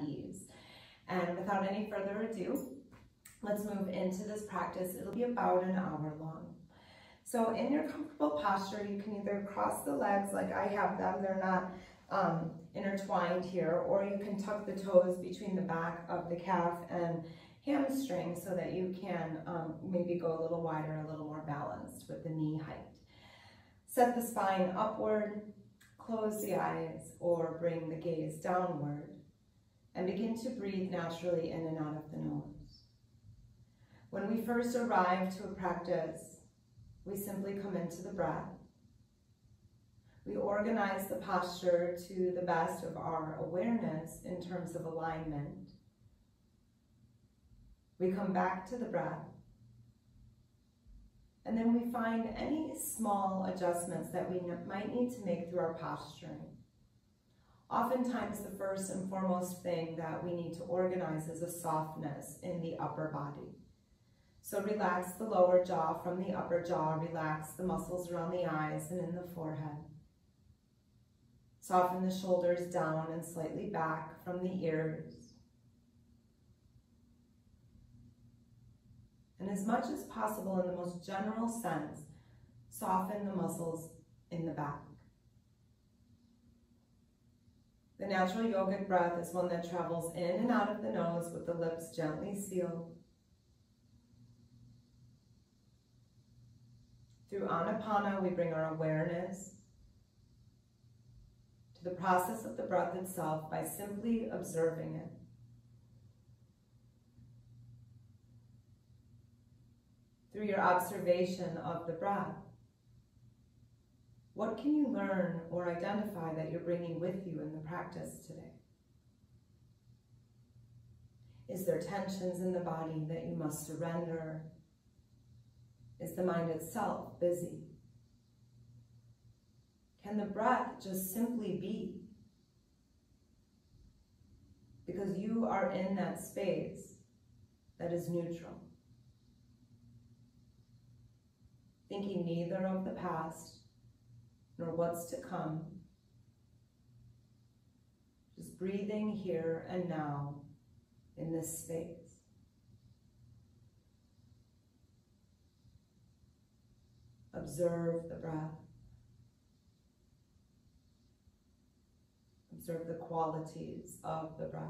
ease. And without any further ado, let's move into this practice. It'll be about an hour long. So in your comfortable posture, you can either cross the legs like I have them, they're not intertwined here, or you can tuck the toes between the back of the calf and hamstring so that you can maybe go a little wider, a little more balanced with the knee height. Set the spine upward, close the eyes, or bring the gaze downward, and begin to breathe naturally in and out of the nose. When we first arrive to a practice, we simply come into the breath. We organize the posture to the best of our awareness in terms of alignment. We come back to the breath. And then we find any small adjustments that we might need to make through our posturing. Oftentimes, the first and foremost thing that we need to organize is a softness in the upper body. So relax the lower jaw from the upper jaw, relax the muscles around the eyes and in the forehead. Soften the shoulders down and slightly back from the ears. And as much as possible in the most general sense, soften the muscles in the back. The natural yogic breath is one that travels in and out of the nose with the lips gently sealed. Through Anapana, we bring our awareness to the process of the breath itself by simply observing it. Through your observation of the breath, what can you learn or identify that you're bringing with you in the practice today? Is there tensions in the body that you must surrender? Is the mind itself busy? Can the breath just simply be? Because you are in that space that is neutral. Thinking neither of the past nor what's to come. Just breathing here and now in this space. Observe the breath. Observe the qualities of the breath.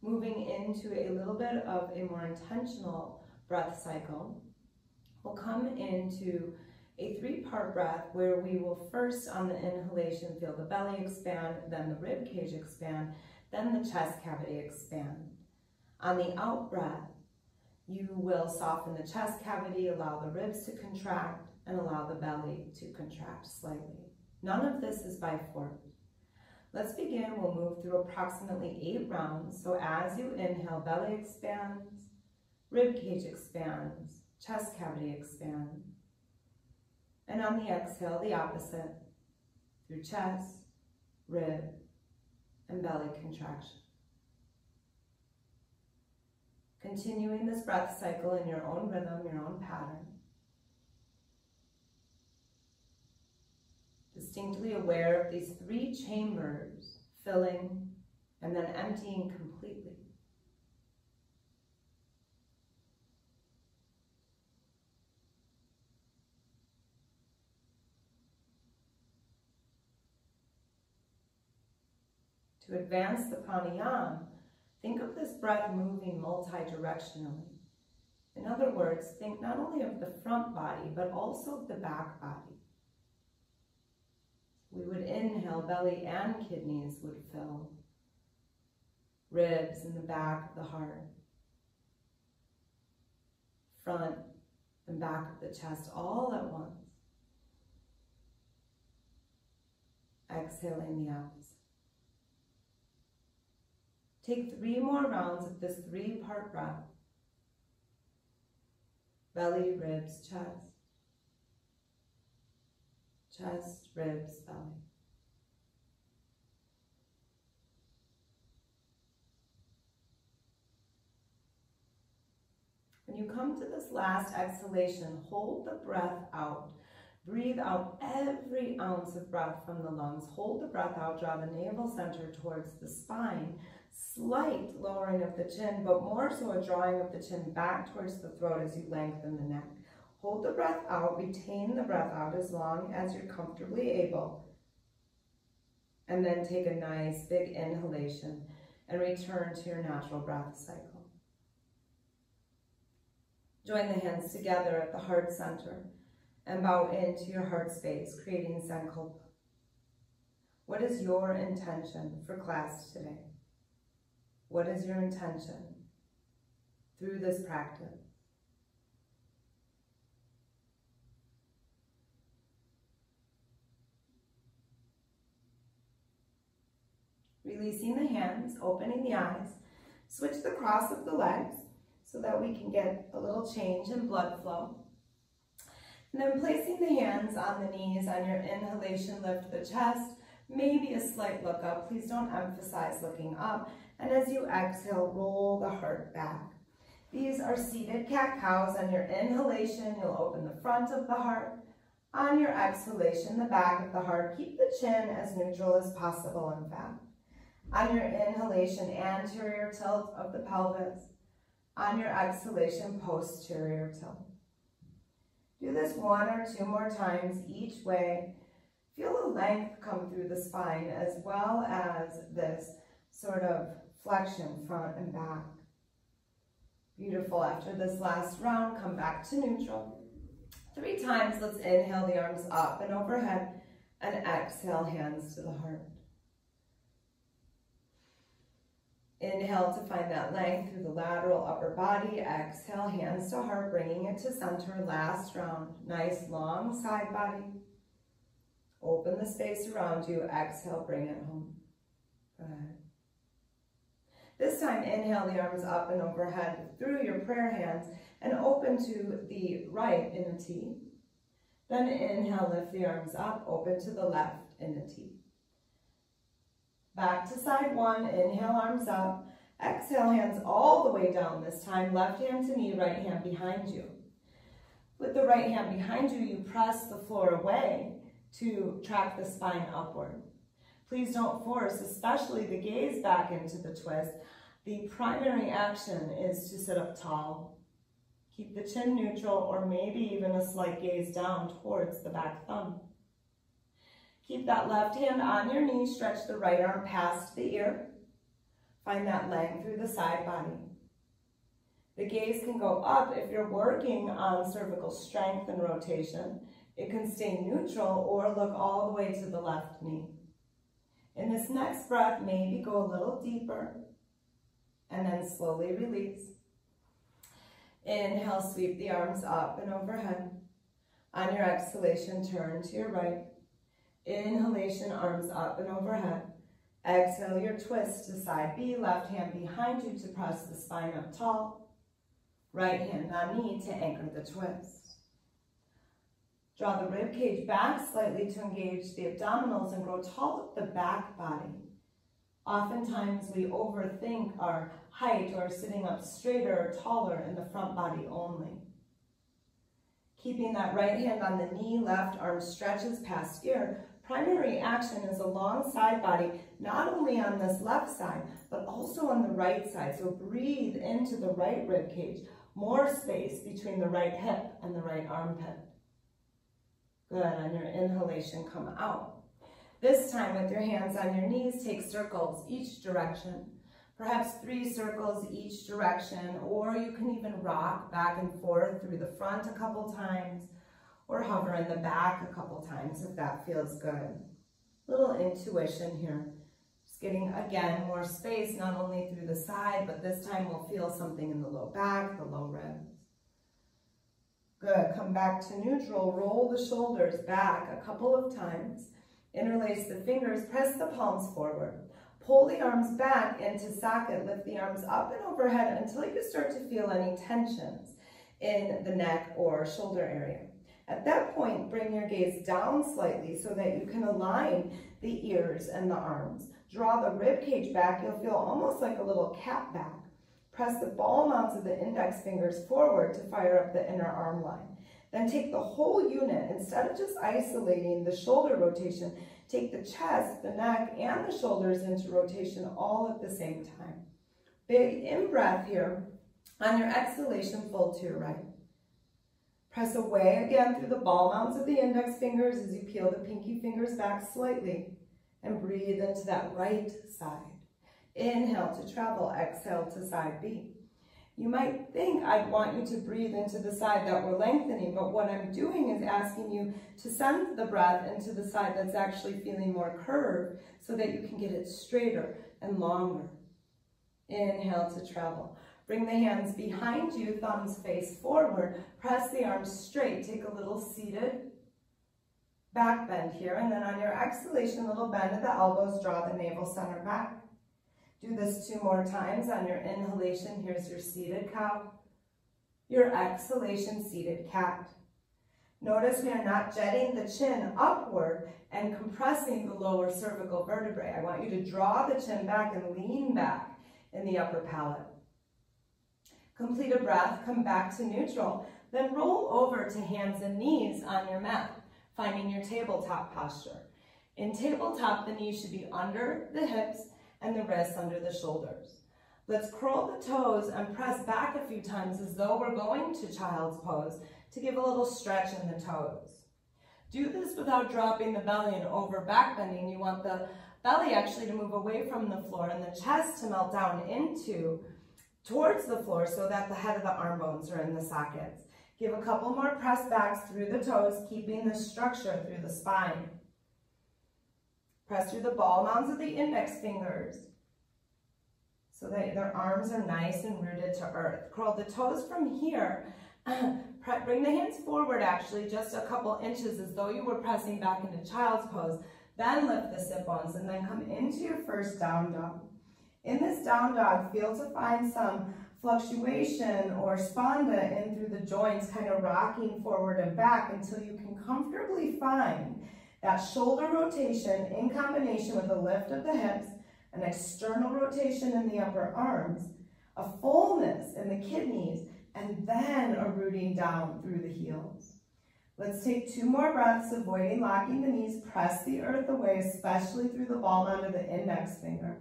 Moving into a little bit of a more intentional breath cycle, we'll come into a 3-part breath where we will first on the inhalation feel the belly expand, then the rib cage expand, then the chest cavity expand. On the out breath, you will soften the chest cavity, allow the ribs to contract, and allow the belly to contract slightly. None of this is by force. Let's begin. We'll move through approximately 8 rounds. So as you inhale, belly expands, rib cage expands, chest cavity expands. And on the exhale, the opposite, through chest, rib, and belly contraction. Continuing this breath cycle in your own rhythm, your own pattern. Distinctly aware of these 3 chambers, filling and then emptying completely. To advance the pranayama, think of this breath moving multi-directionally. In other words, think not only of the front body, but also of the back body. We would inhale, belly and kidneys would fill. Ribs in the back of the heart. Front and back of the chest all at once. Exhaling the opposite. Take 3 more rounds of this 3-part breath. Belly, ribs, chest. Chest, ribs, belly. When you come to this last exhalation, hold the breath out. Breathe out every ounce of breath from the lungs. Hold the breath out, draw the navel center towards the spine. Slight lowering of the chin, but more so a drawing of the chin back towards the throat as you lengthen the neck. Hold the breath out, retain the breath out as long as you're comfortably able. And then take a nice big inhalation and return to your natural breath cycle. Join the hands together at the heart center and bow into your heart space, creating Sankalpa. What is your intention for class today? What is your intention through this practice? Releasing the hands, opening the eyes, switch the cross of the legs so that we can get a little change in blood flow. And then placing the hands on the knees. On your inhalation, lift the chest, maybe a slight look up. Please don't emphasize looking up. And as you exhale, roll the heart back. These are seated cat-cows. On your inhalation, you'll open the front of the heart. On your exhalation, the back of the heart. Keep the chin as neutral as possible, in fact. On your inhalation, anterior tilt of the pelvis. On your exhalation, posterior tilt. Do this 1 or 2 more times each way. Feel a length come through the spine as well as this sort of flexion front and back. Beautiful. After this last round, come back to neutral. 3 times, let's inhale the arms up and overhead and exhale, hands to the heart. Inhale to find that length through the lateral upper body. Exhale, hands to heart, bringing it to center. Last round. Nice long side body. Open the space around you. Exhale, bring it home. Good. This time, inhale the arms up and overhead through your prayer hands and open to the right in a T. Then inhale, lift the arms up, open to the left in a T. Back to side 1, inhale, arms up. Exhale, hands all the way down this time. Left hand to knee, right hand behind you. With the right hand behind you, you press the floor away to track the spine upward. Please don't force, especially the gaze back into the twist. The primary action is to sit up tall. Keep the chin neutral or maybe even a slight gaze down towards the back thumb. Keep that left hand on your knee, stretch the right arm past the ear. Find that length through the side body. The gaze can go up if you're working on cervical strength and rotation. It can stay neutral or look all the way to the left knee. In this next breath, maybe go a little deeper and then slowly release. Inhale, sweep the arms up and overhead. On your exhalation, turn to your right. Inhalation, arms up and overhead. Exhale, your twist to side B, left hand behind you to press the spine up tall. Right hand on knee to anchor the twist. Draw the rib cage back slightly to engage the abdominals and grow tall up the back body. Oftentimes we overthink our height or sitting up straighter or taller in the front body only. Keeping that right hand on the knee, left arm stretches past ear. Primary action is a long side body, not only on this left side, but also on the right side. So breathe into the right rib cage. More space between the right hip and the right armpit. Good. On your inhalation, come out. This time with your hands on your knees, take circles each direction. Perhaps 3 circles each direction, or you can even rock back and forth through the front a couple times, or hover in the back a couple times if that feels good. Little intuition here. Just getting, again, more space, not only through the side, but this time we'll feel something in the low back, the low ribs. Good. Come back to neutral. Roll the shoulders back a couple of times. Interlace the fingers. Press the palms forward. Pull the arms back into socket. Lift the arms up and overhead until you start to feel any tensions in the neck or shoulder area. At that point, bring your gaze down slightly so that you can align the ears and the arms. Draw the rib cage back. You'll feel almost like a little cat back. Press the ball mounds of the index fingers forward to fire up the inner arm line. Then take the whole unit. Instead of just isolating the shoulder rotation, take the chest, the neck, and the shoulders into rotation all at the same time. Big in-breath here. On your exhalation, fold to your right. Press away again through the ball mounds of the index fingers as you peel the pinky fingers back slightly and breathe into that right side. Inhale to travel, exhale to side B. You might think I'd want you to breathe into the side that we're lengthening, but what I'm doing is asking you to send the breath into the side that's actually feeling more curved so that you can get it straighter and longer. Inhale to travel. Bring the hands behind you, thumbs face forward. Press the arms straight. Take a little seated back bend here, and then on your exhalation, little bend at the elbows, draw the navel center back. Do this 2 more times. On your inhalation, here's your seated cow. Your exhalation, seated cat. Notice we are not jetting the chin upward and compressing the lower cervical vertebrae. I want you to draw the chin back and lean back in the upper palate. Complete a breath, come back to neutral, then roll over to hands and knees on your mat, finding your tabletop posture. In tabletop, the knees should be under the hips and the wrists under the shoulders. Let's curl the toes and press back a few times as though we're going to child's pose to give a little stretch in the toes. Do this without dropping the belly and over back bending. You want the belly actually to move away from the floor and the chest to melt down towards the floor so that the head of the arm bones are in the sockets. Give a couple more press backs through the toes, keeping the structure through the spine. Press through the ball mounds of the index fingers so that their arms are nice and rooted to earth. Curl the toes from here. Bring the hands forward actually just a couple inches as though you were pressing back into child's pose. Then lift the sit bones and then come into your first down dog. In this down dog, feel to find some fluctuation or spanda in through the joints, kind of rocking forward and back until you can comfortably find that shoulder rotation in combination with a lift of the hips, an external rotation in the upper arms, a fullness in the kidneys, and then a rooting down through the heels. Let's take 2 more breaths, avoiding locking the knees. Press the earth away, especially through the ball mound of the index finger.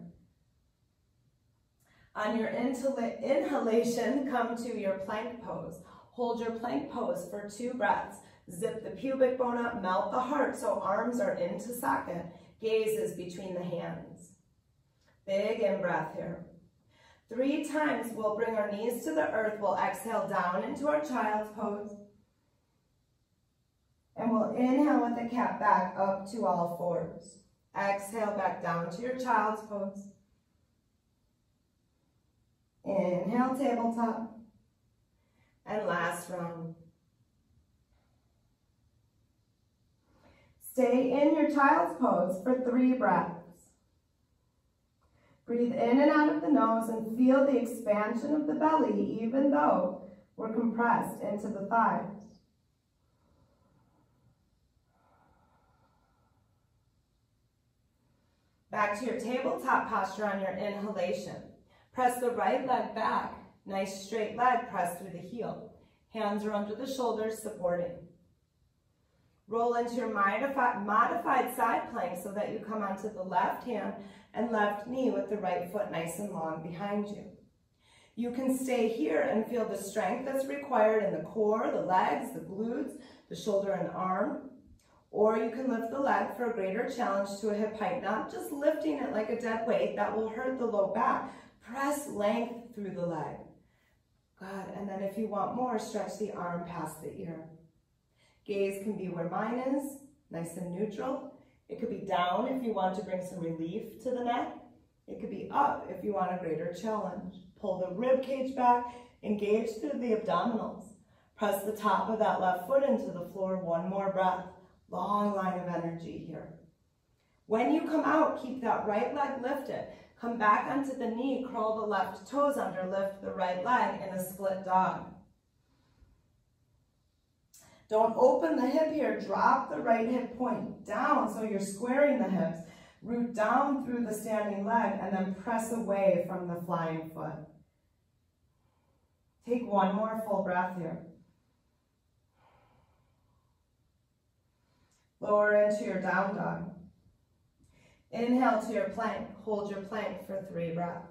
On your inhalation, come to your plank pose. Hold your plank pose for 2 breaths. Zip the pubic bone up, melt the heart so arms are into socket. Gaze is between the hands. Big in-breath here. 3 times we'll bring our knees to the earth. We'll exhale down into our child's pose. And we'll inhale with the cat back up to all fours. Exhale back down to your child's pose. Inhale, tabletop. And last round. Stay in your child's pose for 3 breaths. Breathe in and out of the nose and feel the expansion of the belly even though we're compressed into the thighs. Back to your tabletop posture on your inhalation. Press the right leg back. Nice straight leg, press through the heel. Hands are under the shoulders, supporting. Roll into your modified side plank so that you come onto the left hand and left knee with the right foot nice and long behind you. You can stay here and feel the strength that's required in the core, the legs, the glutes, the shoulder and arm. Or you can lift the leg for a greater challenge to a hip height, not just lifting it like a dead weight. That will hurt the low back. Press length through the leg. Good, and then if you want more, stretch the arm past the ear. Gaze can be where mine is, nice and neutral. It could be down if you want to bring some relief to the neck. It could be up if you want a greater challenge. Pull the rib cage back, engage through the abdominals. Press the top of that left foot into the floor. 1 more breath. Long line of energy here. When you come out, keep that right leg lifted. Come back onto the knee, curl the left toes under, lift the right leg in a split dog. Don't open the hip here. Drop the right hip point down so you're squaring the hips. Root down through the standing leg and then press away from the flying foot. Take one more full breath here. Lower into your down dog. Inhale to your plank. Hold your plank for 3 breaths.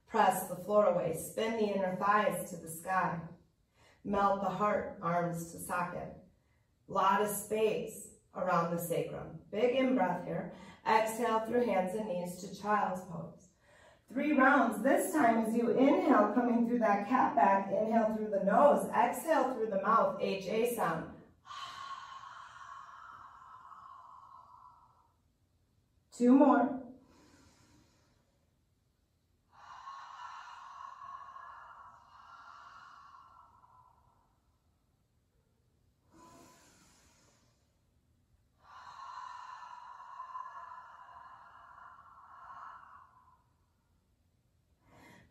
Press the floor away. Spin the inner thighs to the sky. Melt the heart, arms to socket. Lot of space around the sacrum. Big in-breath here. Exhale through hands and knees to child's pose. 3 rounds. This time as you inhale, coming through that cat back, inhale through the nose, exhale through the mouth, HA sound. Two more.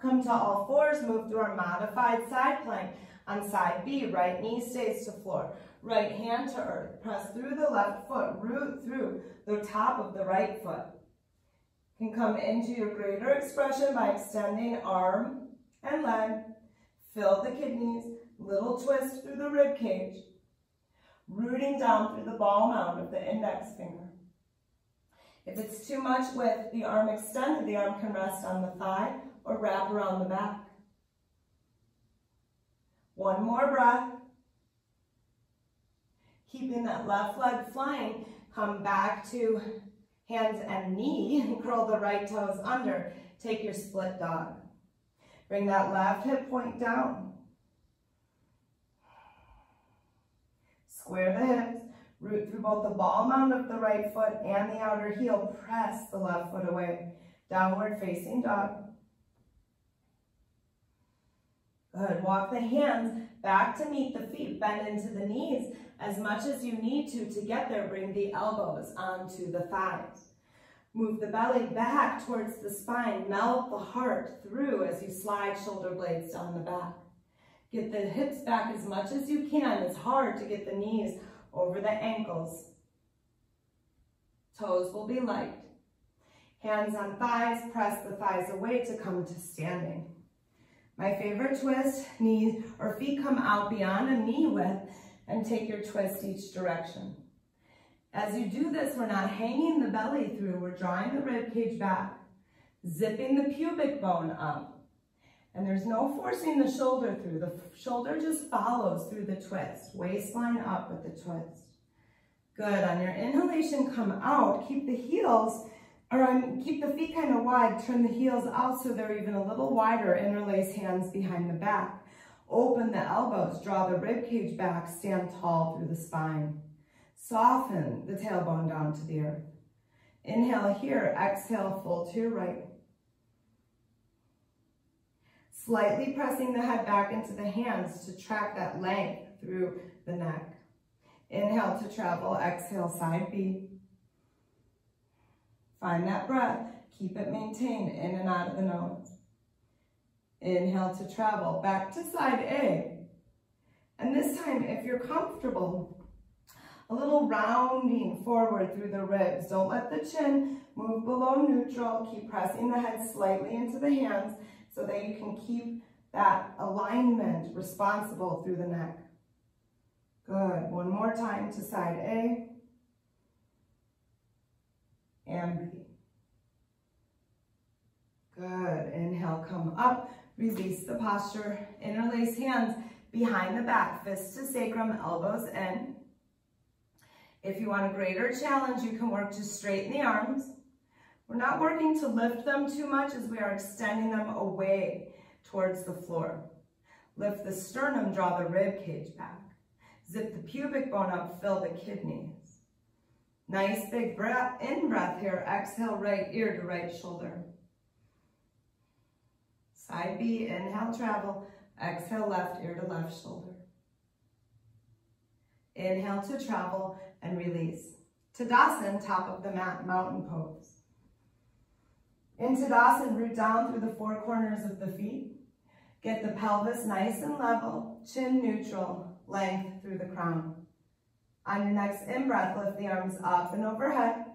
Come to all fours, move through our modified side plank. On side B, right knee stays to floor. Right hand to earth. Press through the left foot, root through the top of the right foot. You can come into your greater expression by extending arm and leg. Fill the kidneys, little twist through the rib cage. Rooting down through the ball mound of the index finger. If it's too much with the arm extended, the arm can rest on the thigh or wrap around the back. One more breath. Keeping that left leg flying, come back to hands and knee and curl the right toes under. Take your split dog. Bring that left hip point down. Square the hips. Root through both the ball mound of the right foot and the outer heel. Press the left foot away. Downward facing dog. Good. Walk the hands back to meet the feet. Bend into the knees as much as you need to get there. Bring the elbows onto the thighs. Move the belly back towards the spine. Melt the heart through as you slide shoulder blades down the back. Get the hips back as much as you can. It's hard to get the knees over the ankles. Toes will be light. Hands on thighs. Press the thighs away to come to standing. My favorite twist, knees or feet come out beyond a knee width and take your twist each direction. As you do this, we're not hanging the belly through, we're drawing the rib cage back, zipping the pubic bone up. And there's no forcing the shoulder through. The shoulder just follows through the twist. Waistline up with the twist. Good. On your inhalation, come out. Keep the heels, keep the feet kind of wide. Turn the heels out so they're even a little wider. Interlace hands behind the back. Open the elbows. Draw the rib cage back. Stand tall through the spine. Soften the tailbone down to the earth. Inhale here. Exhale, fold to your right. Slightly pressing the head back into the hands to track that length through the neck. Inhale to travel, exhale, side B. Find that breath, keep it maintained in and out of the nose. Inhale to travel, back to side A. And this time, if you're comfortable, a little rounding forward through the ribs. Don't let the chin move below neutral. Keep pressing the head slightly into the hands so that you can keep that alignment responsible through the neck. Good. One more time to side A and B. Good. Inhale, come up. Release the posture. Interlace hands behind the back. Fists to sacrum, elbows in. If you want a greater challenge, you can work to straighten the arms. We're not working to lift them too much as we are extending them away towards the floor. Lift the sternum, draw the rib cage back. Zip the pubic bone up, fill the kidneys. Nice big breath, in-breath here. Exhale, right ear to right shoulder. Side B, inhale, travel. Exhale, left ear to left shoulder. Inhale to travel and release. Tadasana, top of the mat, mountain pose. In Tadasana, root down through the four corners of the feet. Get the pelvis nice and level, chin neutral, length through the crown. On your next in-breath, lift the arms up and overhead.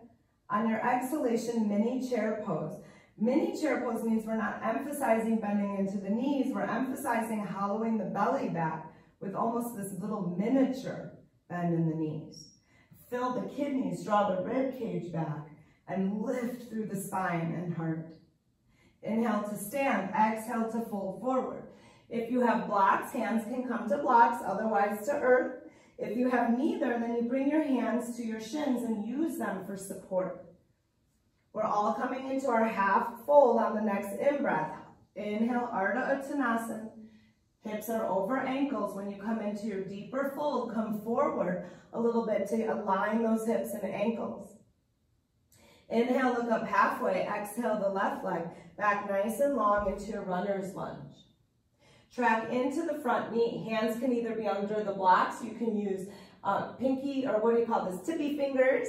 On your exhalation, mini chair pose. Mini chair pose means we're not emphasizing bending into the knees, we're emphasizing hollowing the belly back with almost this little miniature bend in the knees. Fill the kidneys, draw the rib cage back, and lift through the spine and heart. Inhale to stand, exhale to fold forward. If you have blocks, hands can come to blocks, otherwise to earth. If you have neither, then you bring your hands to your shins and use them for support. We're all coming into our half fold on the next in-breath. Inhale, Ardha Uttanasana. Hips are over ankles. When you come into your deeper fold, come forward a little bit to align those hips and ankles. Inhale, look up halfway. Exhale, the left leg back nice and long into your runner's lunge. Track into the front knee. Hands can either be under the blocks. You can use pinky, or what do you call this, tippy fingers,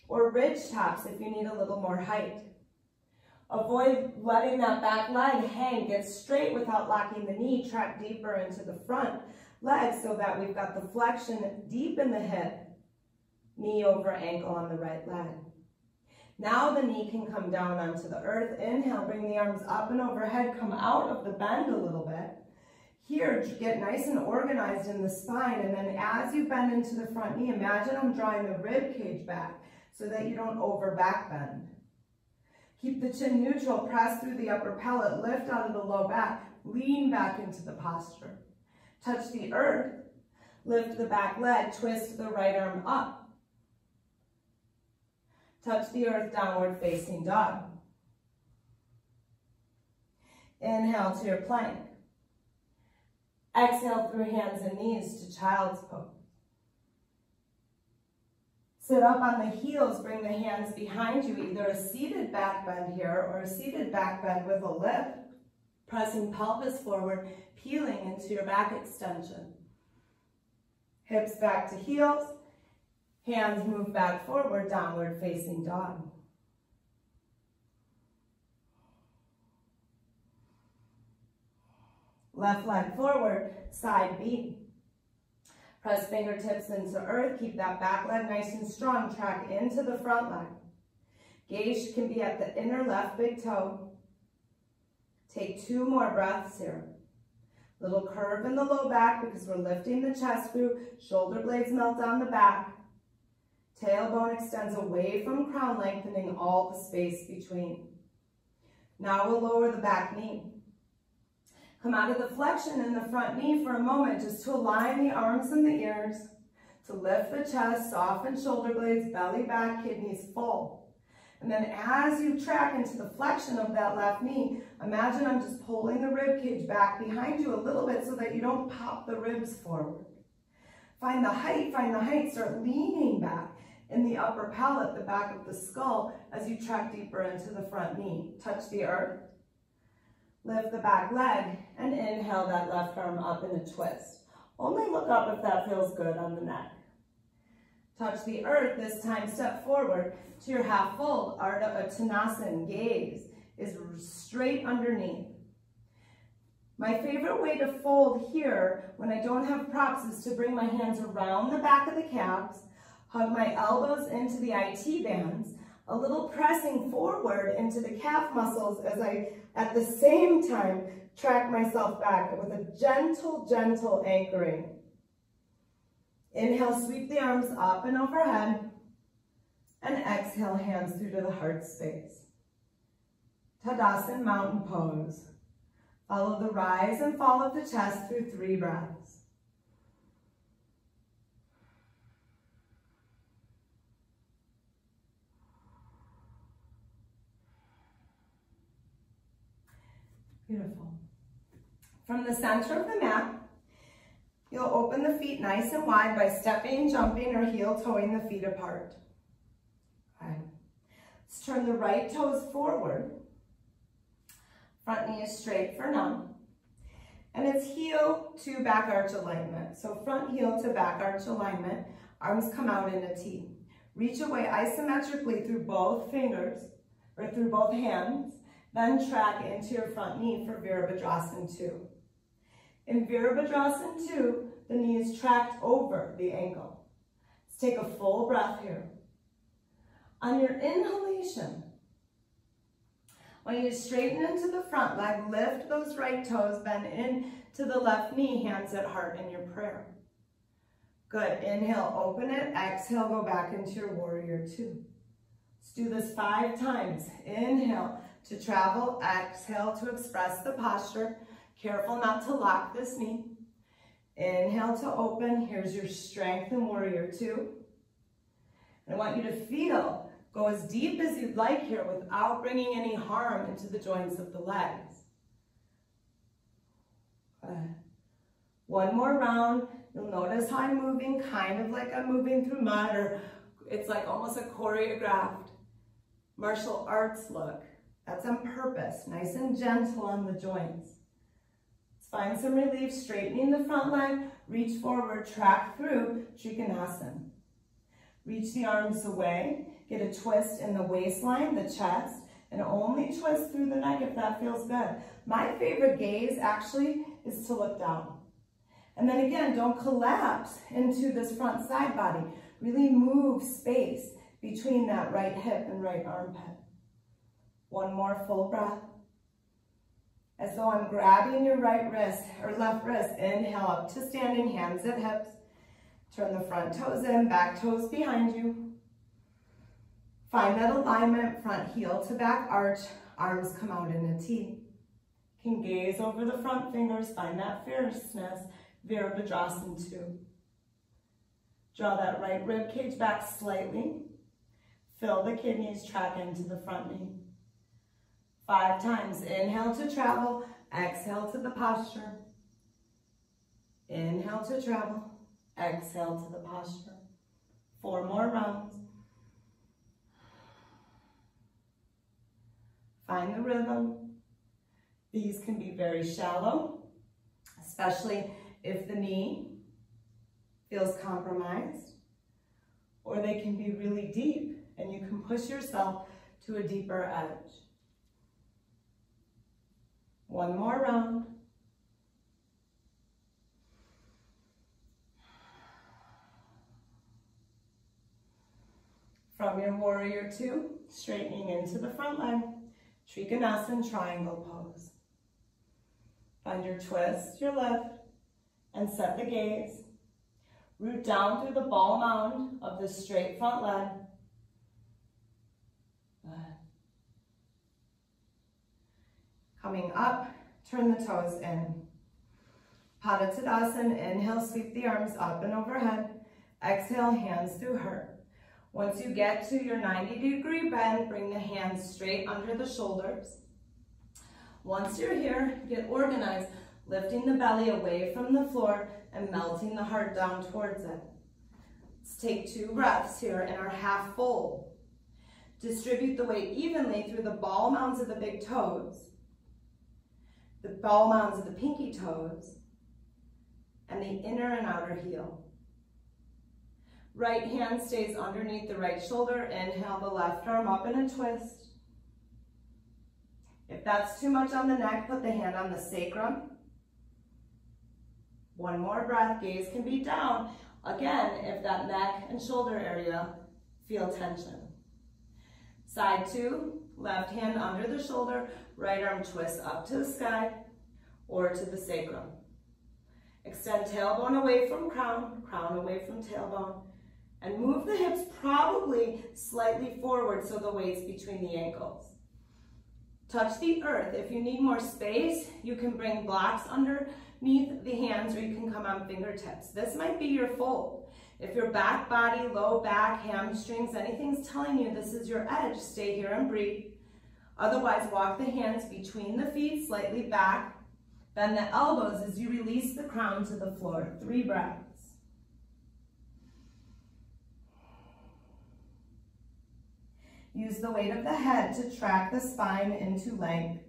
or ridge tops if you need a little more height. Avoid letting that back leg hang. Get straight without locking the knee. Track deeper into the front leg so that we've got the flexion deep in the hip. Knee over ankle on the right leg. Now the knee can come down onto the earth. Inhale, bring the arms up and overhead. Come out of the bend a little bit. Here, get nice and organized in the spine. And then as you bend into the front knee, imagine I'm drawing the rib cage back so that you don't over back bend. Keep the chin neutral, press through the upper pellet, lift out of the low back, lean back into the posture. Touch the earth, lift the back leg, twist the right arm up. Touch the earth, downward facing dog. Inhale to your plank. Exhale through hands and knees to child's pose. Sit up on the heels, bring the hands behind you, either a seated back bend here or a seated back bend with a lift, pressing pelvis forward, peeling into your back extension. Hips back to heels, hands move back forward, downward facing dog. Left leg forward, side beat. Press fingertips into earth, keep that back leg nice and strong, track into the front leg. Gaze can be at the inner left big toe. Take 2 more breaths here. Little curve in the low back because we're lifting the chest through, shoulder blades melt down the back. Tailbone extends away from crown, lengthening all the space between. Now we'll lower the back knee. Come out of the flexion in the front knee for a moment, just to align the arms and the ears, to lift the chest, soften shoulder blades, belly back, kidneys full. And then as you track into the flexion of that left knee, imagine I'm just pulling the rib cage back behind you a little bit so that you don't pop the ribs forward. Find the height, start leaning back in the upper palate, the back of the skull, as you track deeper into the front knee. Touch the earth. Lift the back leg and inhale that left arm up in a twist. Only look up if that feels good on the neck. Touch the earth, this time step forward to your half fold. Ardha Uttanasana, gaze is straight underneath. My favorite way to fold here when I don't have props is to bring my hands around the back of the calves, hug my elbows into the IT bands, a little pressing forward into the calf muscles as I, at the same time, track myself back with a gentle, gentle anchoring. Inhale, sweep the arms up and overhead, and exhale, hands through to the heart space. Tadasana, mountain pose. Follow the rise and fall of the chest through 3 breaths. Beautiful. From the center of the mat, you'll open the feet nice and wide by stepping, jumping, or heel-toeing the feet apart. Okay. Let's turn the right toes forward. Front knee is straight for now. And it's heel to back arch alignment. So front heel to back arch alignment. Arms come out in a T. Reach away isometrically through both fingers, or through both hands. Then track into your front knee for Virabhadrasana 2. In Virabhadrasana 2, the knee is tracked over the ankle. Let's take a full breath here. On your inhalation, I want you to straighten into the front leg, lift those right toes, bend into the left knee, hands at heart in your prayer. Good, inhale, open it, exhale, go back into your warrior two. Let's do this 5 times. Inhale to travel, exhale to express the posture. Careful not to lock this knee. Inhale to open, here's your strength in warrior two. And I want you to feel, go as deep as you'd like here without bringing any harm into the joints of the legs. Good. One more round. You'll notice how I'm moving, kind of like I'm moving through mud, or it's like almost a choreographed martial arts look. That's on purpose, nice and gentle on the joints. Let's find some relief, straightening the front leg, reach forward, track through Trikonasana. Reach the arms away, get a twist in the waistline, the chest, and only twist through the neck if that feels good. My favorite gaze actually is to look down. And then again, don't collapse into this front side body. Really move space between that right hip and right armpit. One more full breath. As though I'm grabbing your right wrist or left wrist. Inhale up to standing, hands at hips. Turn the front toes in, back toes behind you. Find that alignment, front heel to back arch, arms come out in a T. You can gaze over the front fingers, find that fierceness, Virabhadrasana 2. Draw that right rib cage back slightly. Fill the kidneys, track into the front knee. 5 times. Inhale to travel, exhale to the posture. Inhale to travel, exhale to the posture. 4 more rounds. Find the rhythm. These can be very shallow, especially if the knee feels compromised, or they can be really deep and you can push yourself to a deeper edge. 1 more round. From your warrior two, straightening into the front leg, Trikonasana triangle pose. Find your twist, your lift, and set the gaze. Root down through the ball mound of the straight front leg. Good. Coming up, turn the toes in. Tadasana, inhale, sweep the arms up and overhead. Exhale, hands through heart. Once you get to your 90-degree bend, bring the hands straight under the shoulders. Once you're here, get organized, lifting the belly away from the floor and melting the heart down towards it. Let's take 2 breaths here in our half fold. Distribute the weight evenly through the ball mounds of the big toes, the ball mounds of the pinky toes, and the inner and outer heel. Right hand stays underneath the right shoulder. Inhale the left arm up in a twist. If that's too much on the neck, put the hand on the sacrum. 1 more breath, gaze can be down. Again, if that neck and shoulder area feel tension. Side 2, left hand under the shoulder, right arm twist up to the sky or to the sacrum. Extend tailbone away from crown, crown away from tailbone, and move the hips probably slightly forward so the weight's between the ankles. Touch the earth. If you need more space, you can bring blocks underneath the hands or you can come on fingertips. This might be your fold. If your back body, low back, hamstrings, anything's telling you this is your edge, stay here and breathe. Otherwise, walk the hands between the feet, slightly back. Bend the elbows as you release the crown to the floor. 3 breaths. Use the weight of the head to track the spine into length.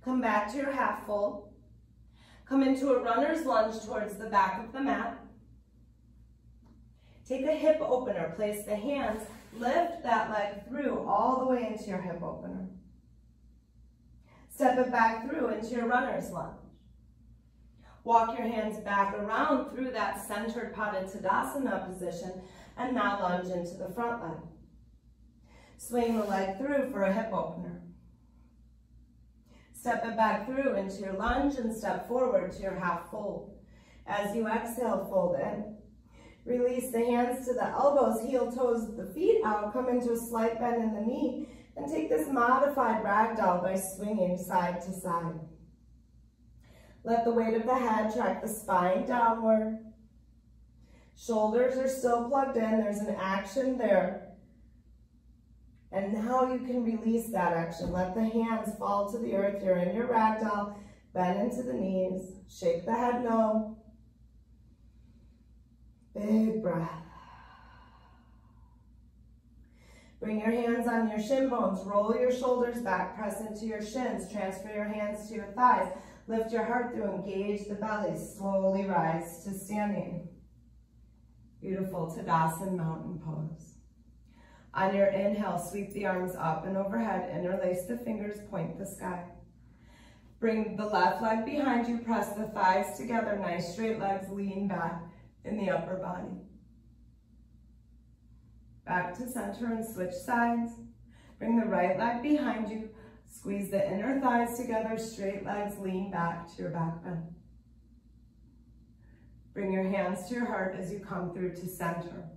Come back to your half fold. Come into a runner's lunge towards the back of the mat. Take a hip opener, place the hands, lift that leg through all the way into your hip opener. Step it back through into your runner's lunge. Walk your hands back around through that centered Pada Tadasana position and now lunge into the front leg. Swing the leg through for a hip opener. Step it back through into your lunge and step forward to your half fold. As you exhale, fold in. Release the hands to the elbows, heel toes the feet out, come into a slight bend in the knee, and take this modified ragdoll by swinging side to side. Let the weight of the head track the spine downward. Shoulders are still plugged in, there's an action there. And now you can release that action. Let the hands fall to the earth. You're in your ragdoll. Bend into the knees. Shake the head no. Big breath. Bring your hands on your shin bones. Roll your shoulders back. Press into your shins. Transfer your hands to your thighs. Lift your heart through. Engage the belly. Slowly rise to standing. Beautiful Tadasana mountain pose. On your inhale, sweep the arms up and overhead, interlace the fingers, point the sky. Bring the left leg behind you, press the thighs together, nice straight legs, lean back in the upper body. Back to center and switch sides. Bring the right leg behind you, squeeze the inner thighs together, straight legs, lean back to your back bend. Bring your hands to your heart as you come through to center.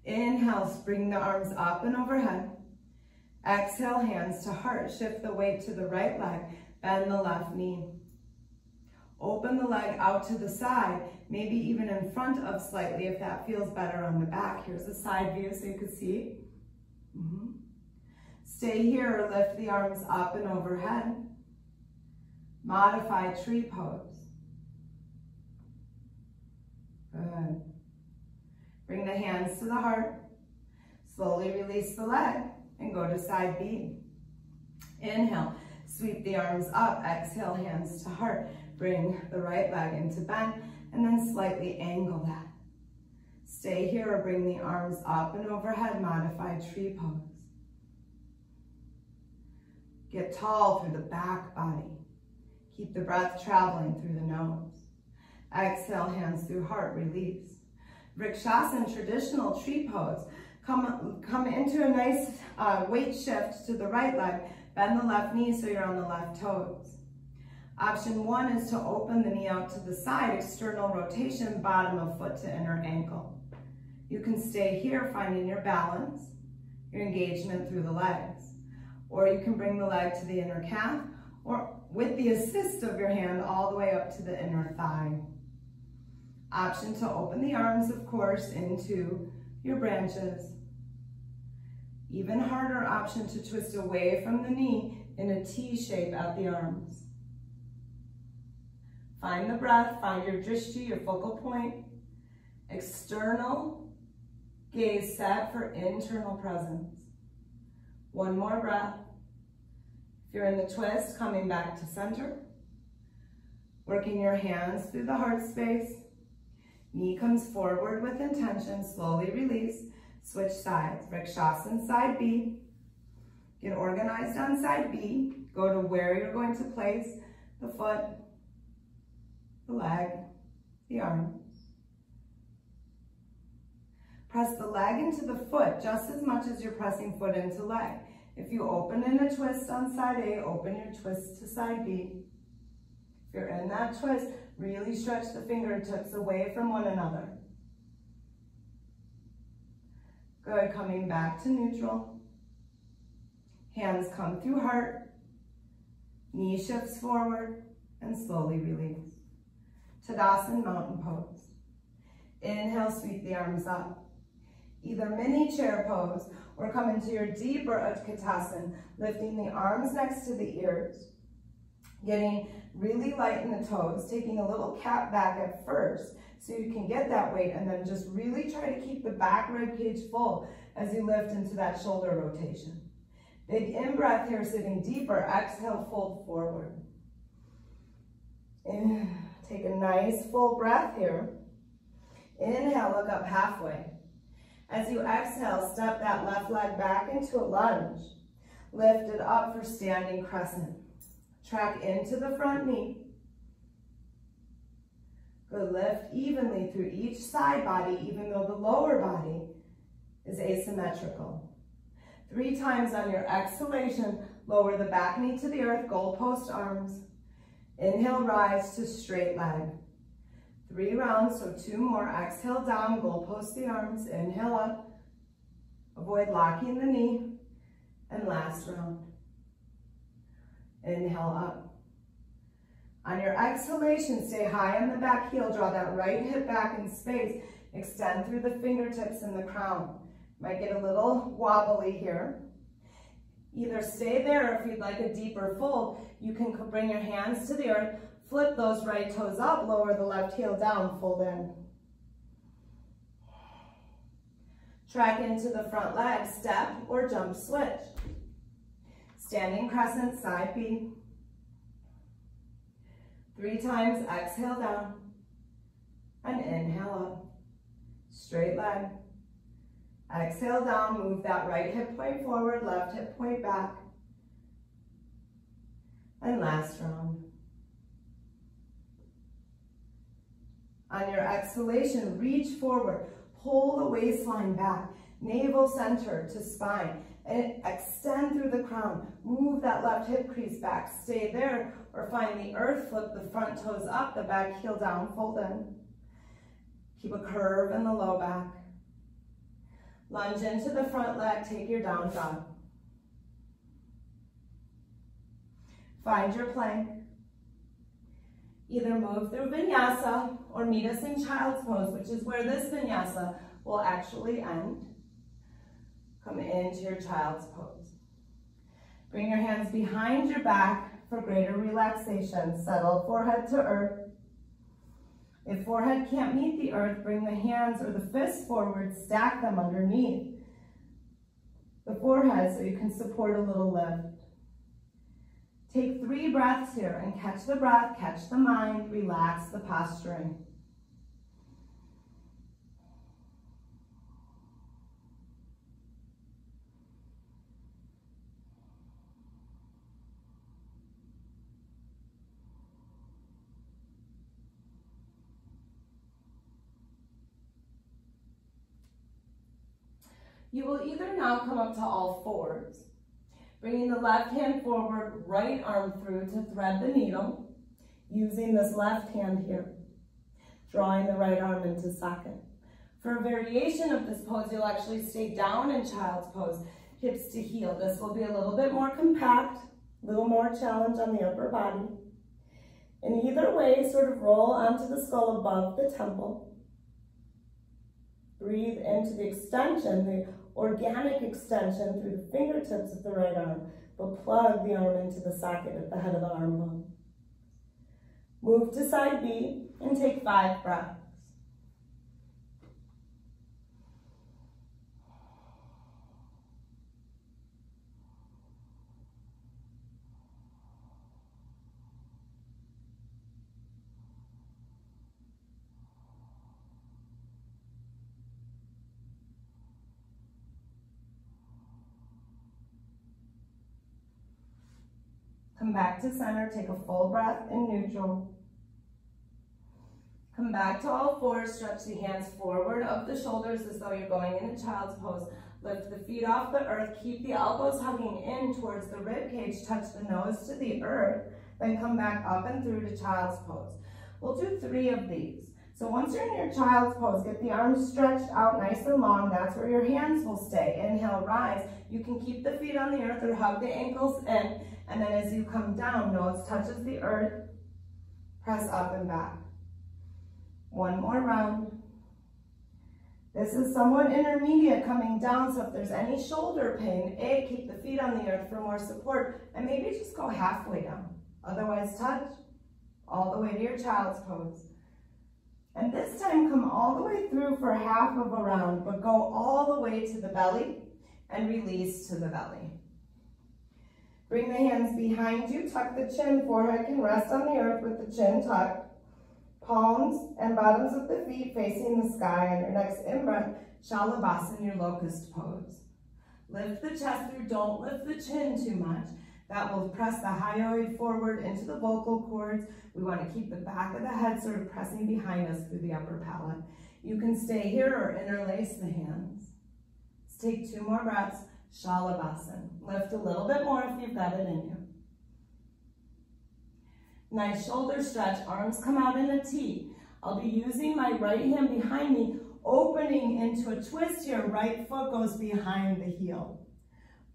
Inhale, bring the arms up and overhead. Exhale, hands to heart. Shift the weight to the right leg. Bend the left knee. Open the leg out to the side, maybe even in front of slightly if that feels better on the back. Here's a side view so you can see. Stay here or lift the arms up and overhead. Modify tree pose. Good. Bring the hands to the heart. Slowly release the leg and go to side B. Inhale, sweep the arms up. Exhale, hands to heart. Bring the right leg into bend and then slightly angle that. Stay here or bring the arms up and overhead. Modify tree pose. Get tall through the back body. Keep the breath traveling through the nose. Exhale, hands through heart, release. Vrikshasan, traditional tree pose. Come into a nice weight shift to the right leg. Bend the left knee so you're on the left toes. Option 1 is to open the knee out to the side, external rotation, bottom of foot to inner ankle. You can stay here, finding your balance, your engagement through the legs. Or you can bring the leg to the inner calf, or with the assist of your hand, all the way up to the inner thigh. Option to open the arms, of course, into your branches. Even harder option to twist away from the knee in a T shape at the arms. Find the breath, find your drishti, your focal point. External gaze set for internal presence. One more breath. If you're in the twist, coming back to center. Working your hands through the heart space. Knee comes forward with intention, slowly release, switch sides. Vrikshasan, side B. Get organized on side B. Go to where you're going to place the foot, the leg, the arms. Press the leg into the foot just as much as you're pressing foot into leg. If you open in a twist on side A, open your twist to side B. If you're in that twist, really stretch the fingertips away from one another. Good, coming back to neutral. Hands come through heart. Knee shifts forward and slowly release. Tadasana, mountain pose. Inhale, sweep the arms up. Either mini chair pose or come into your deeper Utkatasana, lifting the arms next to the ears. Getting really light in the toes, taking a little cat back at first so you can get that weight, and then just really try to keep the back rib cage full as you lift into that shoulder rotation. Big in-breath here, sitting deeper. Exhale, fold forward. Take a nice full breath here. Inhale, look up halfway. As you exhale, step that left leg back into a lunge. Lift it up for standing crescent. Track into the front knee. Good, lift evenly through each side body, even though the lower body is asymmetrical. 3 times on your exhalation, lower the back knee to the earth, goalpost arms. Inhale, rise to straight leg. 3 rounds, so 2 more. Exhale down, goalpost the arms. Inhale up. Avoid locking the knee. And last round. Inhale up. On your exhalation, stay high on the back heel. Draw that right hip back in space. Extend through the fingertips and the crown. Might get a little wobbly here. Either stay there, or if you'd like a deeper fold, you can bring your hands to the earth, flip those right toes up, lower the left heel down, fold in. Track into the front leg, step or jump switch. Standing crescent, side B. 3 times, exhale down, and inhale up. Straight leg. Exhale down, move that right hip point forward, left hip point back. And last round. On your exhalation, reach forward, pull the waistline back, navel center to spine, and extend through the crown. Move that left hip crease back, stay there, or find the earth, flip the front toes up, the back heel down, fold in. Keep a curve in the low back. Lunge into the front leg, take your down dog. Find your plank. Either move through vinyasa or meet us in child's pose, which is where this vinyasa will actually end. Come into your child's pose. Bring your hands behind your back for greater relaxation. Settle forehead to earth. If forehead can't meet the earth, bring the hands or the fists forward, stack them underneath the forehead so you can support a little lift. Take 3 breaths here and catch the breath, catch the mind, relax the posturing. You will either now come up to all fours, bringing the left hand forward, right arm through to thread the needle, using this left hand here, drawing the right arm into socket. For a variation of this pose, you'll actually stay down in child's pose, hips to heel. This will be a little bit more compact, a little more challenge on the upper body. In either way, sort of roll onto the skull above the temple. Breathe into the extension, the organic extension through the fingertips of the right arm, but plug the arm into the socket at the head of the arm bone. Move to side B and take 5 breaths. Come back to center, take a full breath in neutral. Come back to all fours, stretch the hands forward of the shoulders as though you're going into child's pose. Lift the feet off the earth, keep the elbows hugging in towards the rib cage, touch the nose to the earth, then come back up and through to child's pose. We'll do 3 of these. So once you're in your child's pose, get the arms stretched out nice and long. That's where your hands will stay. Inhale, rise. You can keep the feet on the earth or hug the ankles in. And then as you come down, nose touches the earth, press up and back. 1 more round. This is somewhat intermediate coming down, so if there's any shoulder pain, keep the feet on the earth for more support, and maybe just go halfway down. Otherwise, touch all the way to your child's pose. And this time, come all the way through for half of a round, but go all the way to the belly and release to the belly. Bring the hands behind you, tuck the chin, forehead can rest on the earth with the chin tucked. palms and bottoms of the feet facing the sky. On your next in-breath, Shalabhasana, your locust pose. Lift the chest through, don't lift the chin too much. That will press the hyoid forward into the vocal cords. We want to keep the back of the head sort of pressing behind us through the upper palate. You can stay here or interlace the hands. Let's take 2 more breaths. Shalabhasana. Lift a little bit more if you've got it in you. Nice shoulder stretch. Arms come out in a T. I'll be using my right hand behind me, opening into a twist here. Right foot goes behind the heel.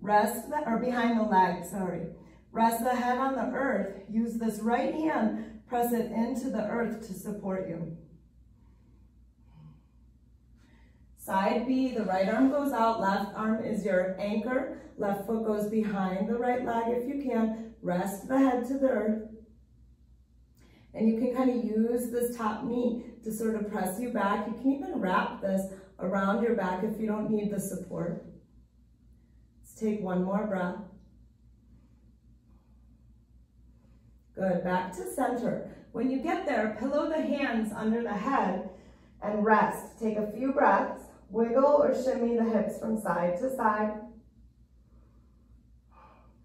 Rest the, or behind the leg, sorry. Rest the head on the earth. Use this right hand, press it into the earth to support you. Side B, the right arm goes out, left arm is your anchor. Left foot goes behind the right leg if you can. Rest the head to the earth. And you can kind of use this top knee to sort of press you back. You can even wrap this around your back if you don't need the support. Let's take 1 more breath. Good, back to center. When you get there, pillow the hands under the head and rest. Take a few breaths. Wiggle or shimmy the hips from side to side.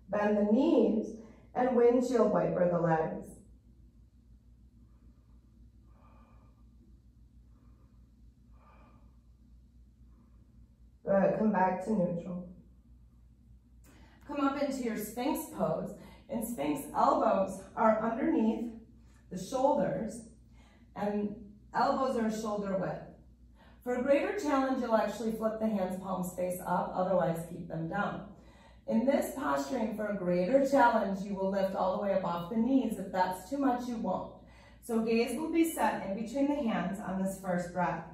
Bend the knees and windshield wiper the legs. Good, come back to neutral. Come up into your Sphinx pose. In Sphinx, elbows are underneath the shoulders and elbows are shoulder width. For a greater challenge, you'll actually flip the hands, palms face up, otherwise keep them down. In this posturing, for a greater challenge, you will lift all the way up off the knees. If that's too much, you won't. So gaze will be set in between the hands on this first breath.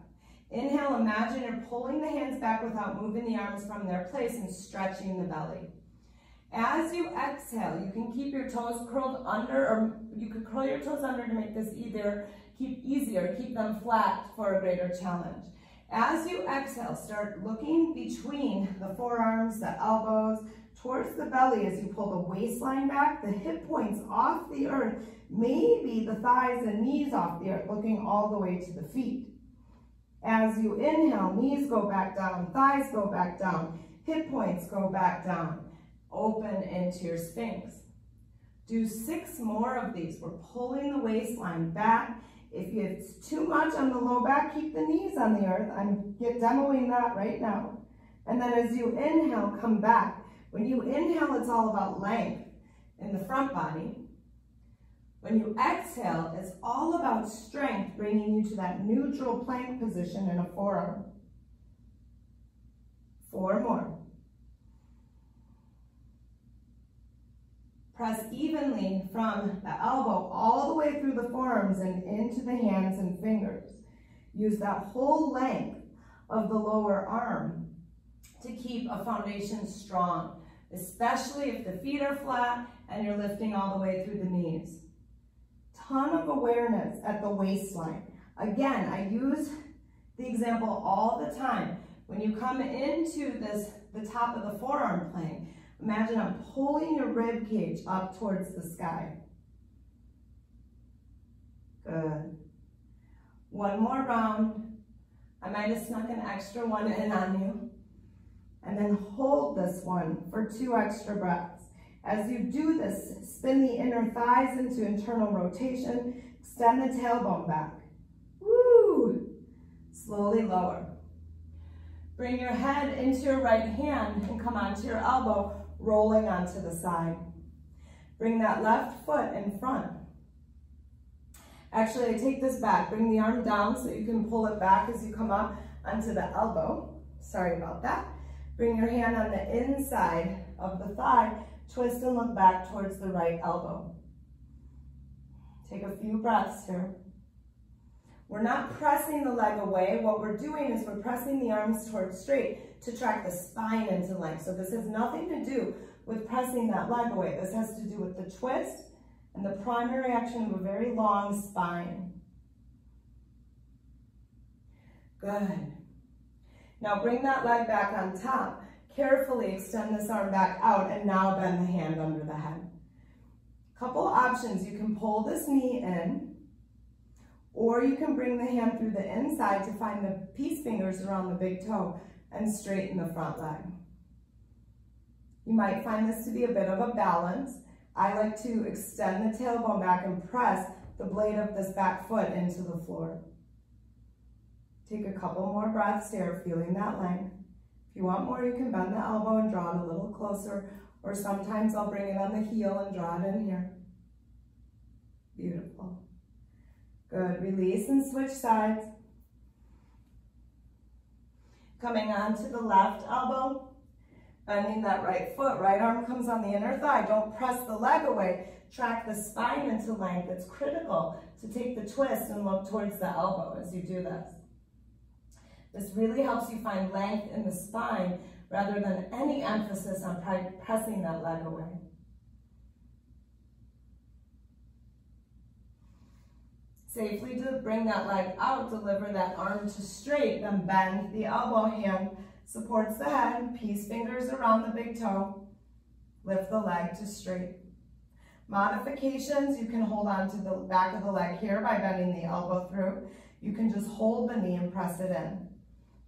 Inhale, imagine you're pulling the hands back without moving the arms from their place and stretching the belly. As you exhale, you can keep your toes curled under, or you could curl your toes under to make this easier, keep them flat for a greater challenge. As you exhale, start looking between the forearms, the elbows, towards the belly as you pull the waistline back, the hip points off the earth, maybe the thighs and knees off the earth, looking all the way to the feet. As you inhale, knees go back down, thighs go back down, hip points go back down. Open into your Sphinx. Do 6 more of these. We're pulling the waistline back. If it's too much on the low back, keep the knees on the earth. I'm demoing that right now. And then as you inhale, come back. When you inhale, it's all about length in the front body. When you exhale, it's all about strength, bringing you to that neutral plank position in a forearm. 4 more. Press evenly from the elbow all the way through the forearms and into the hands and fingers. Use that whole length of the lower arm to keep a foundation strong, especially if the feet are flat and you're lifting all the way through the knees. Ton of awareness at the waistline. Again, I use the example all the time. When you come into the top of the forearm plane, imagine I'm pulling your rib cage up towards the sky. Good. 1 more round. I might have snuck an extra one in on you. And then hold this one for 2 extra breaths. As you do this, spin the inner thighs into internal rotation. Extend the tailbone back. Woo! Slowly lower. Bring your head into your right hand and come onto your elbow, rolling onto the side. Bring that left foot in front. Actually, I take this back. Bring the arm down so you can pull it back as you come up onto the elbow. Sorry about that. Bring your hand on the inside of the thigh. Twist and look back towards the right elbow. Take a few breaths here. We're not pressing the leg away. What we're doing is we're pressing the arms towards straight to track the spine into length. So this has nothing to do with pressing that leg away. This has to do with the twist and the primary action of a very long spine. Good. Now bring that leg back on top. Carefully extend this arm back out and now bend the hand under the head. Couple options. You can pull this knee in, Or you can bring the hand through the inside to find the peace fingers around the big toe and straighten the front leg. You might find this to be a bit of a balance. I like to extend the tailbone back and press the blade of this back foot into the floor. Take a couple more breaths here, feeling that length. If you want more, you can bend the elbow and draw it a little closer, or sometimes I'll bring it on the heel and draw it in here. Beautiful. Good, release and switch sides. Coming onto the left elbow, bending that right foot, right arm comes on the inner thigh. Don't press the leg away. Track the spine into length. It's critical to take the twist and look towards the elbow as you do this. This really helps you find length in the spine rather than any emphasis on pressing that leg away. Safely to bring that leg out, deliver that arm to straight, then bend the elbow, hand supports the head, peace fingers around the big toe, lift the leg to straight. Modifications, you can hold on to the back of the leg here by bending the elbow through. You can just hold the knee and press it in.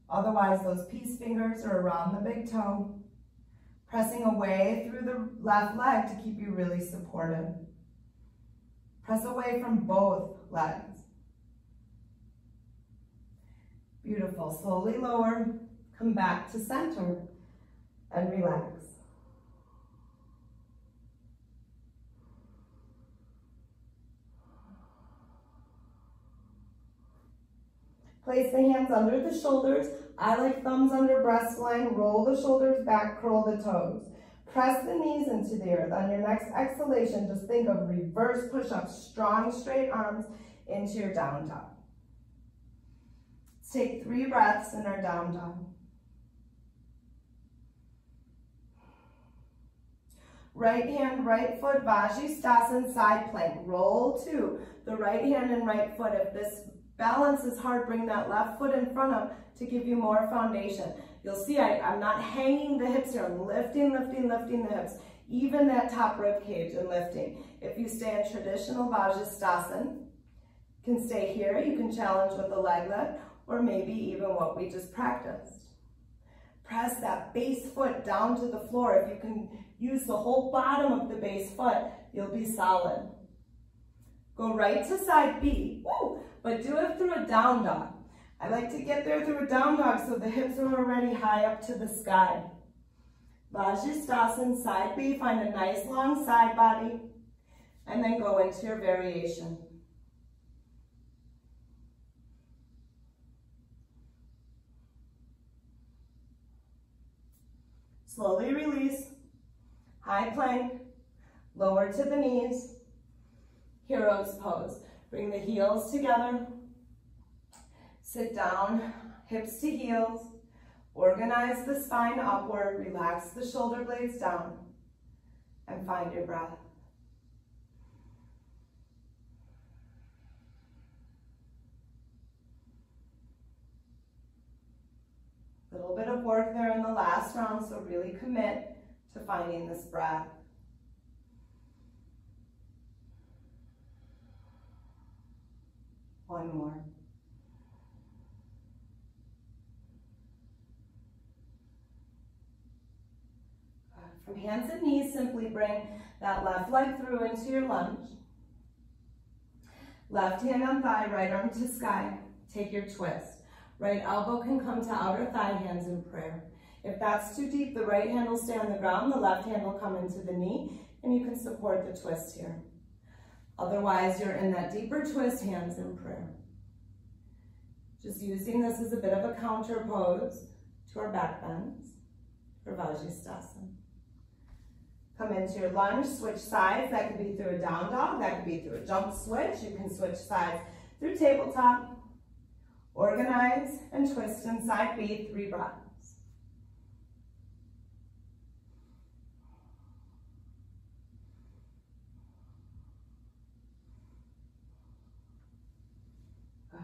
Otherwise, those peace fingers are around the big toe, pressing away through the left leg to keep you really supported. Press away from both legs. Beautiful. Slowly lower, come back to center, and relax. Place the hands under the shoulders. I like thumbs under breastline. Roll the shoulders back, curl the toes. Press the knees into the earth. On your next exhalation, just think of reverse push-ups, strong straight arms into your down dog. Let's take 3 breaths in our down dog. Right hand, right foot, Vajrasasan, side plank. Roll to the right hand and right foot. If this balance is hard, bring that left foot in front of to give you more foundation. You'll see I'm not hanging the hips here. I'm lifting, lifting, lifting the hips. Even that top rib cage and lifting. If you stay in traditional Vajrasasan, you can stay here. You can challenge with the leg lift, or maybe even what we just practiced. Press that base foot down to the floor. If you can use the whole bottom of the base foot, you'll be solid. Go right to side B, woo, but do it through a down dog. I like to get there through a down dog so the hips are already high up to the sky. Vajrasasan, side B, find a nice long side body, and then go into your variation. Slowly release, high plank, lower to the knees, hero's pose. Bring the heels together, sit down, hips to heels, organize the spine upward, relax the shoulder blades down, and find your breath. A little bit of work there in the last round, so really commit to finding this breath. One more. From hands and knees, simply bring that left leg through into your lunge. Left hand on thigh, right arm to sky. Take your twist. Right elbow can come to outer thigh, hands in prayer. If that's too deep, the right hand will stay on the ground, the left hand will come into the knee, and you can support the twist here. Otherwise, you're in that deeper twist, hands in prayer. Just using this as a bit of a counter pose to our back bends for Vajrasasan. Come into your lunge, switch sides. That could be through a down dog, that could be through a jump switch. You can switch sides through tabletop. Organize and twist inside B, 3 breaths. Good.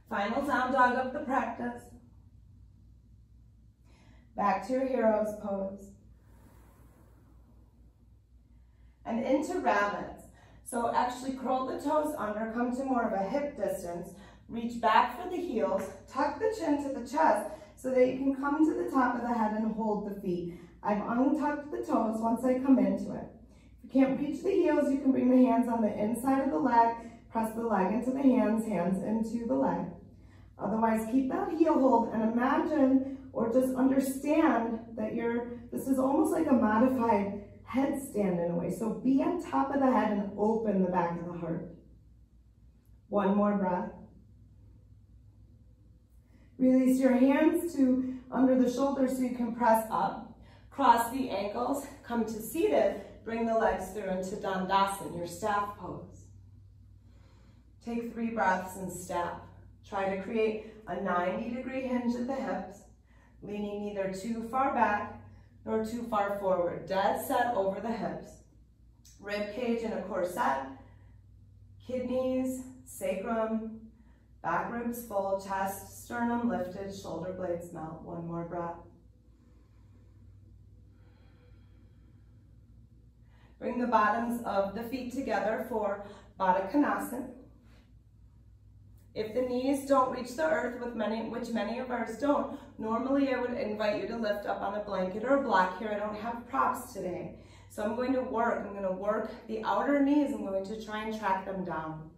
Final down dog of the practice. Back to your hero's pose. And into rabbits. So actually curl the toes under, come to more of a hip distance, reach back for the heels, tuck the chin to the chest so that you can come to the top of the head and hold the feet. I've untucked the toes once I come into it. If you can't reach the heels, you can bring the hands on the inside of the leg, press the leg into the hands, hands into the leg. Otherwise, keep that heel hold and imagine or just understand that this is almost like a modified headstand in a way. So be on top of the head and open the back of the heart. One more breath. Release your hands to under the shoulders so you can press up. Cross the ankles, come to seated, bring the legs through into Tadasana, your staff pose. Take 3 breaths and step. Try to create a 90-degree hinge at the hips, leaning neither too far back nor too far forward. Dead set over the hips. Rib cage in a corset, kidneys, sacrum, back ribs full, chest, sternum lifted, shoulder blades melt. One more breath. Bring the bottoms of the feet together for Baddha Konasana. If the knees don't reach the earth, which many of ours don't, normally I would invite you to lift up on a blanket or a block here. I don't have props today. So I'm going to work the outer knees. I'm going to try and track them down.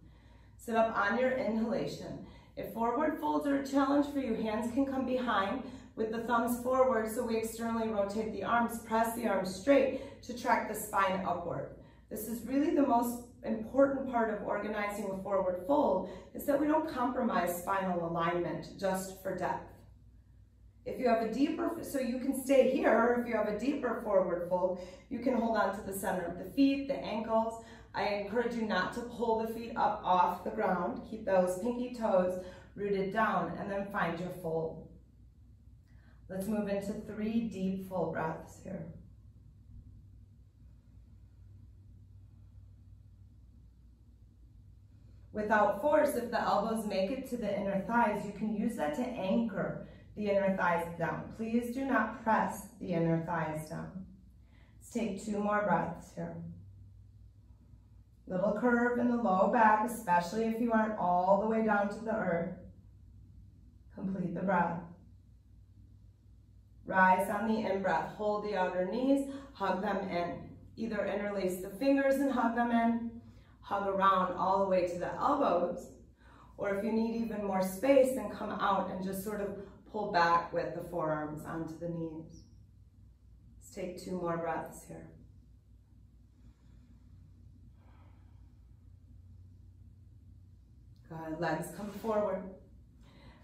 Sit up on your inhalation. If forward folds are a challenge for you, hands can come behind with the thumbs forward so we externally rotate the arms, press the arms straight to track the spine upward. This is really the most important part of organizing a forward fold, is that we don't compromise spinal alignment just for depth. If you have a deeper, so you can stay here, or if you have a deeper forward fold, you can hold on to the center of the feet, the ankles. I encourage you not to pull the feet up off the ground. Keep those pinky toes rooted down, and then find your fold. Let's move into 3 deep full breaths here. Without force, if the elbows make it to the inner thighs, you can use that to anchor the inner thighs down. Please do not press the inner thighs down. Let's take 2 more breaths here. Little curve in the low back, especially if you aren't all the way down to the earth. Complete the breath. Rise on the in-breath. Hold the outer knees, hug them in. Either interlace the fingers and hug them in, hug around all the way to the elbows, or if you need even more space, then come out and just sort of pull back with the forearms onto the knees. Let's take 2 more breaths here. Good. Legs come forward.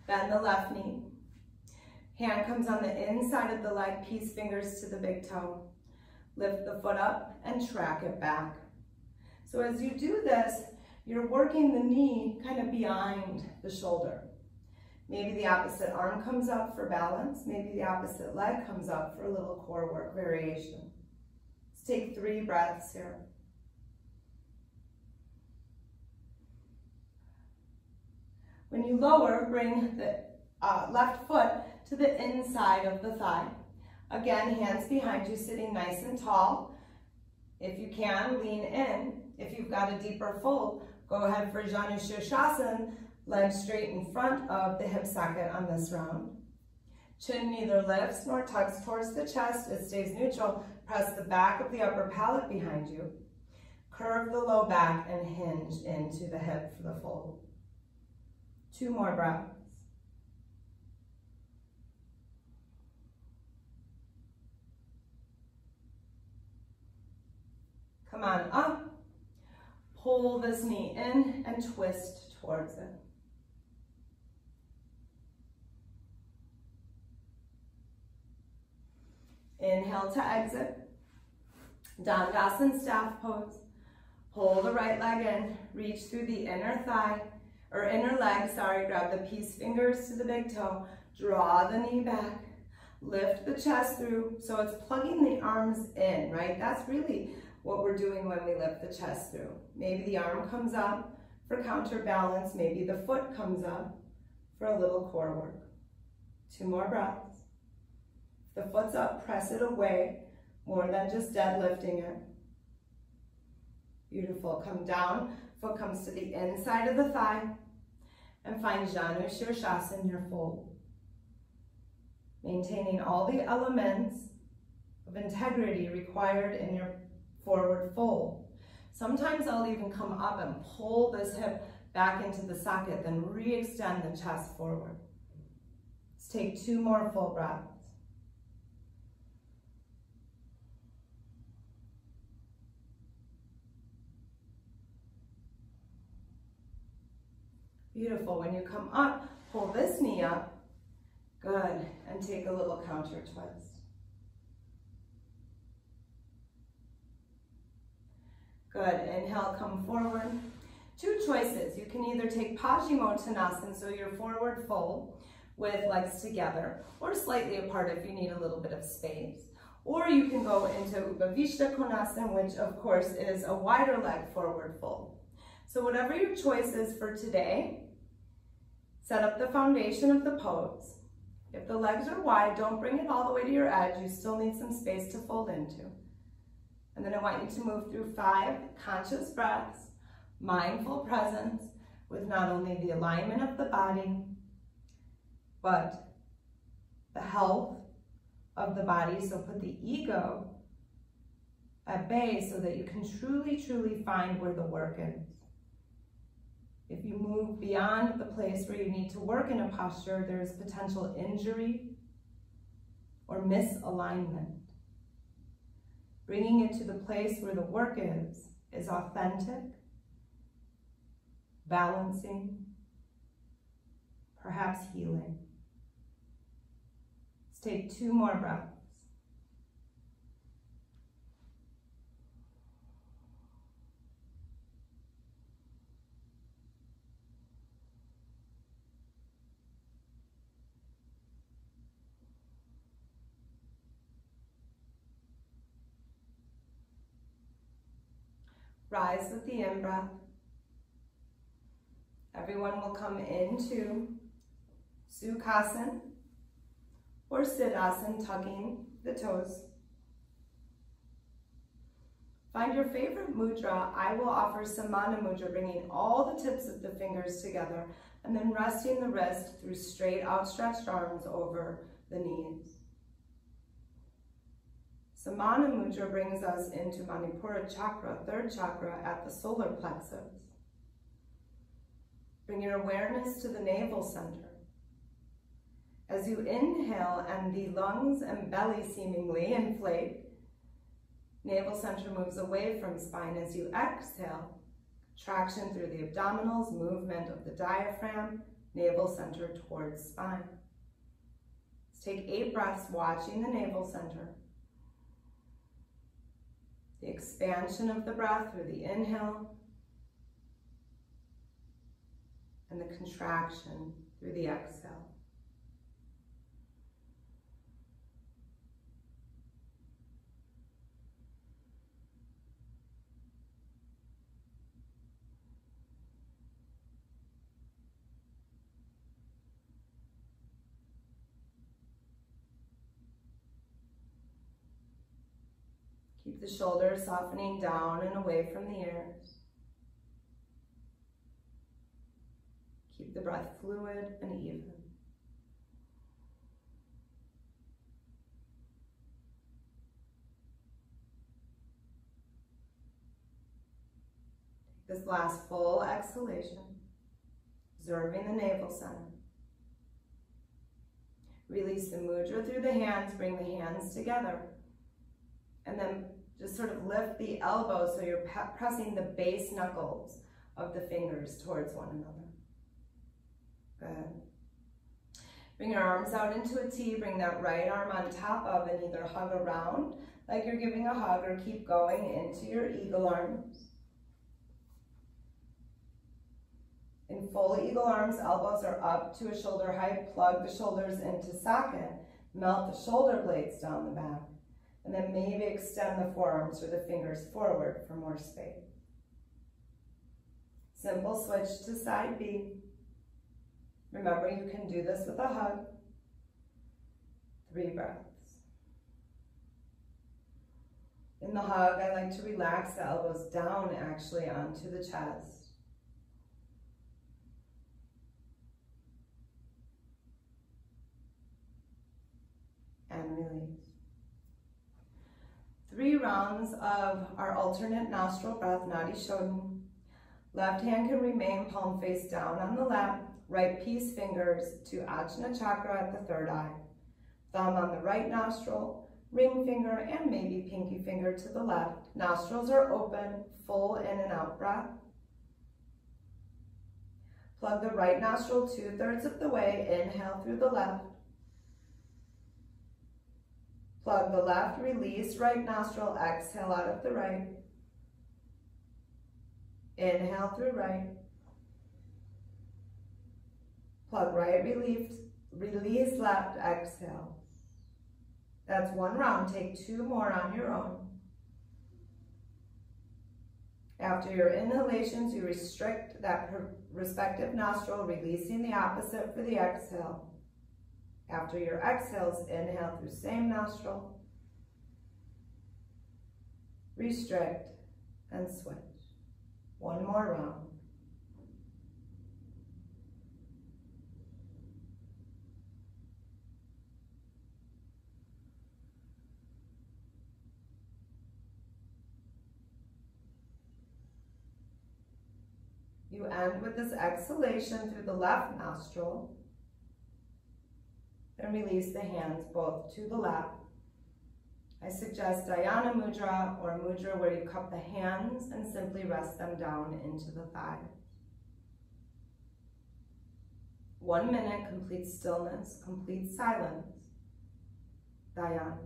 Bend the left knee. Hand comes on the inside of the leg, peace fingers to the big toe. Lift the foot up and track it back. So as you do this, you're working the knee kind of behind the shoulder. Maybe the opposite arm comes up for balance. Maybe the opposite leg comes up for a little core work variation. Let's take 3 breaths here. When you lower, bring the left foot to the inside of the thigh. Again, hands behind you, sitting nice and tall. If you can, lean in. If you've got a deeper fold, go ahead for Janu Shavasan, legs straight in front of the hip socket on this round. Chin neither lifts nor tucks towards the chest, it stays neutral. Press the back of the upper palate behind you. Curve the low back and hinge into the hip for the fold. 2 more breaths. Come on up. Pull this knee in and twist towards it. Inhale to exit. Dandasana staff pose. Pull the right leg in. Reach through the inner thigh, or inner leg, grab the peace fingers to the big toe. Draw the knee back. Lift the chest through, so it's plugging the arms in, right? That's really what we're doing when we lift the chest through. Maybe the arm comes up for counterbalance. Maybe the foot comes up for a little core work. 2 more breaths. If the foot's up, press it away, more than just deadlifting it. Beautiful. Come down. Foot comes to the inside of the thigh. And find Janu Shirshasana, your fold. Maintaining all the elements of integrity required in your forward fold. Sometimes I'll even come up and pull this hip back into the socket, then re-extend the chest forward. Let's take 2 more full breaths. Beautiful. When you come up, pull this knee up. Good. And take a little counter twist. Good. Inhale, come forward. 2 choices. You can either take Paschimottanasana, so your forward fold with legs together, or slightly apart if you need a little bit of space. Or you can go into Upavishta Konasana, which of course is a wider leg forward fold. So whatever your choice is for today, set up the foundation of the pose. If the legs are wide, don't bring it all the way to your edge. You still need some space to fold into. And then I want you to move through 5 conscious breaths, mindful presence, with not only the alignment of the body, but the health of the body. So put the ego at bay so that you can truly, truly find where the work is. If you move beyond the place where you need to work in a posture, there's potential injury or misalignment. Bringing it to the place where the work is authentic, balancing, perhaps healing. Let's take 2 more breaths. Rise with the in-breath. Everyone will come into Sukhasan or Tadasana, tucking the toes. Find your favorite mudra. I will offer Samana Mudra, bringing all the tips of the fingers together and then resting the wrist through straight outstretched arms over the knees. Samana Mudra brings us into Manipura Chakra, 3rd chakra at the solar plexus. Bring your awareness to the navel center. As you inhale and the lungs and belly seemingly inflate, navel center moves away from spine. As you exhale, traction through the abdominals, movement of the diaphragm, navel center towards spine. Let's take 8 breaths watching the navel center. The expansion of the breath through the inhale and the contraction through the exhale. Keep the shoulders softening down and away from the ears. Keep the breath fluid and even. Take this last full exhalation, observing the navel center. Release the mudra through the hands, bring the hands together. And then just sort of lift the elbows so you're pressing the base knuckles of the fingers towards one another. Good. Bring your arms out into a T. Bring that right arm on top of and either hug around like you're giving a hug or keep going into your eagle arms. In full eagle arms, elbows are up to a shoulder height. Plug the shoulders into socket. Melt the shoulder blades down the back. And then maybe extend the forearms or the fingers forward for more space. Simple switch to side B. Remember, you can do this with a hug. 3 breaths. In the hug, I like to relax the elbows down actually onto the chest. And release. 3 rounds of our alternate nostril breath, Nadi Shodhan. Left hand can remain palm face down on the lap. Right peace fingers to Ajna chakra at the 3rd eye. Thumb on the right nostril. Ring finger and maybe pinky finger to the left. Nostrils are open, full in and out breath. Plug the right nostril 2/3 of the way. Inhale through the left. Plug the left, release right nostril. Exhale out of the right. Inhale through right. Plug right, release left, exhale. That's 1 round. Take 2 more on your own. After your inhalations, you restrict that respective nostril, releasing the opposite for the exhale. After your exhales, inhale through same nostril. Restrict and switch. 1 more round. You end with this exhalation through the left nostril and release the hands both to the lap. I suggest Dhyana Mudra or Mudra where you cup the hands and simply rest them down into the thighs. 1 minute, complete stillness, complete silence. Dhyana.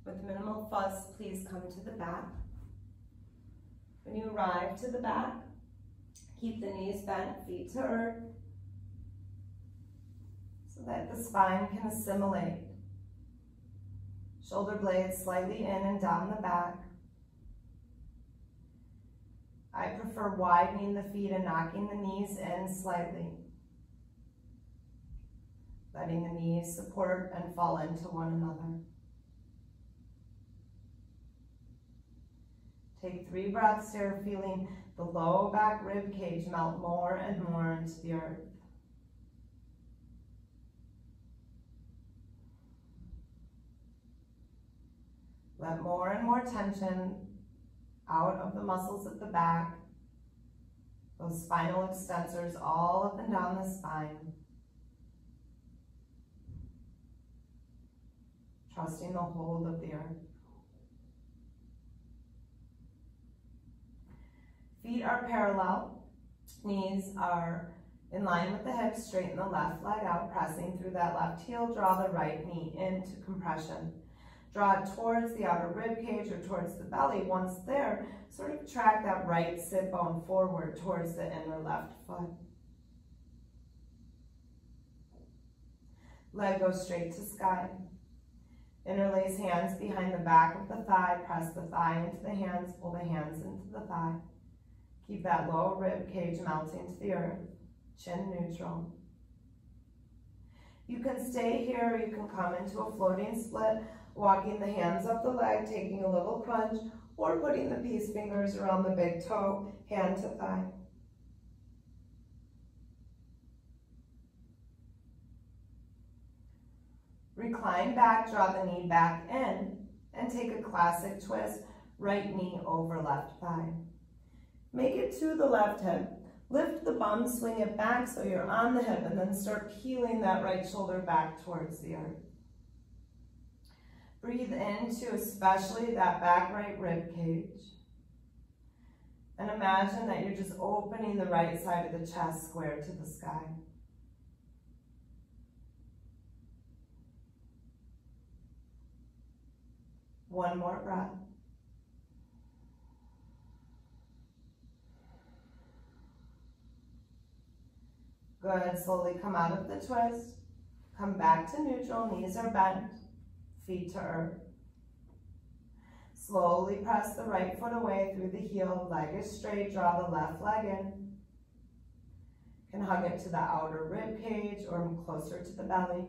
With minimal fuss, please come to the back. When you arrive to the back, keep the knees bent, feet to earth, so that the spine can assimilate. Shoulder blades slightly in and down the back. I prefer widening the feet and knocking the knees in slightly, letting the knees support and fall into one another. Take 3 breaths here, feeling the low back rib cage melt more and more into the earth. Let more and more tension out of the muscles at the back, those spinal extensors all up and down the spine. Trusting the hold of the earth. Feet are parallel, knees are in line with the hips, straighten the left leg out, pressing through that left heel, draw the right knee into compression. Draw it towards the outer rib cage or towards the belly. Once there, sort of track that right sit bone forward towards the inner left foot. Leg goes straight to sky. Interlace hands behind the back of the thigh, press the thigh into the hands, pull the hands into the thigh. Keep that low rib cage melting to the earth, chin neutral. You can stay here, or you can come into a floating split, walking the hands up the leg, taking a little crunch, or putting the peace fingers around the big toe, hand to thigh. Recline back, draw the knee back in, and take a classic twist, right knee over left thigh. Make it to the left hip. Lift the bum, swing it back so you're on the hip, and then start peeling that right shoulder back towards the earth. Breathe into especially that back right rib cage. And imagine that you're just opening the right side of the chest square to the sky. One more breath. Good, slowly come out of the twist. Come back to neutral, knees are bent, feet to earth. Slowly press the right foot away through the heel, leg is straight, draw the left leg in. You can hug it to the outer rib cage or closer to the belly.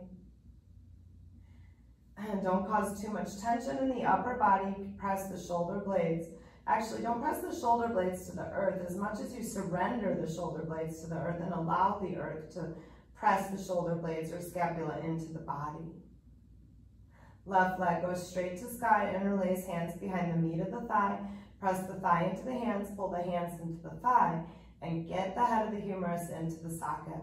And don't cause too much tension in the upper body, press the shoulder blades. Actually, don't press the shoulder blades to the earth as much as you surrender the shoulder blades to the earth and allow the earth to press the shoulder blades or scapula into the body. Left leg goes straight to sky, interlace hands behind the meat of the thigh, press the thigh into the hands, pull the hands into the thigh, and get the head of the humerus into the socket.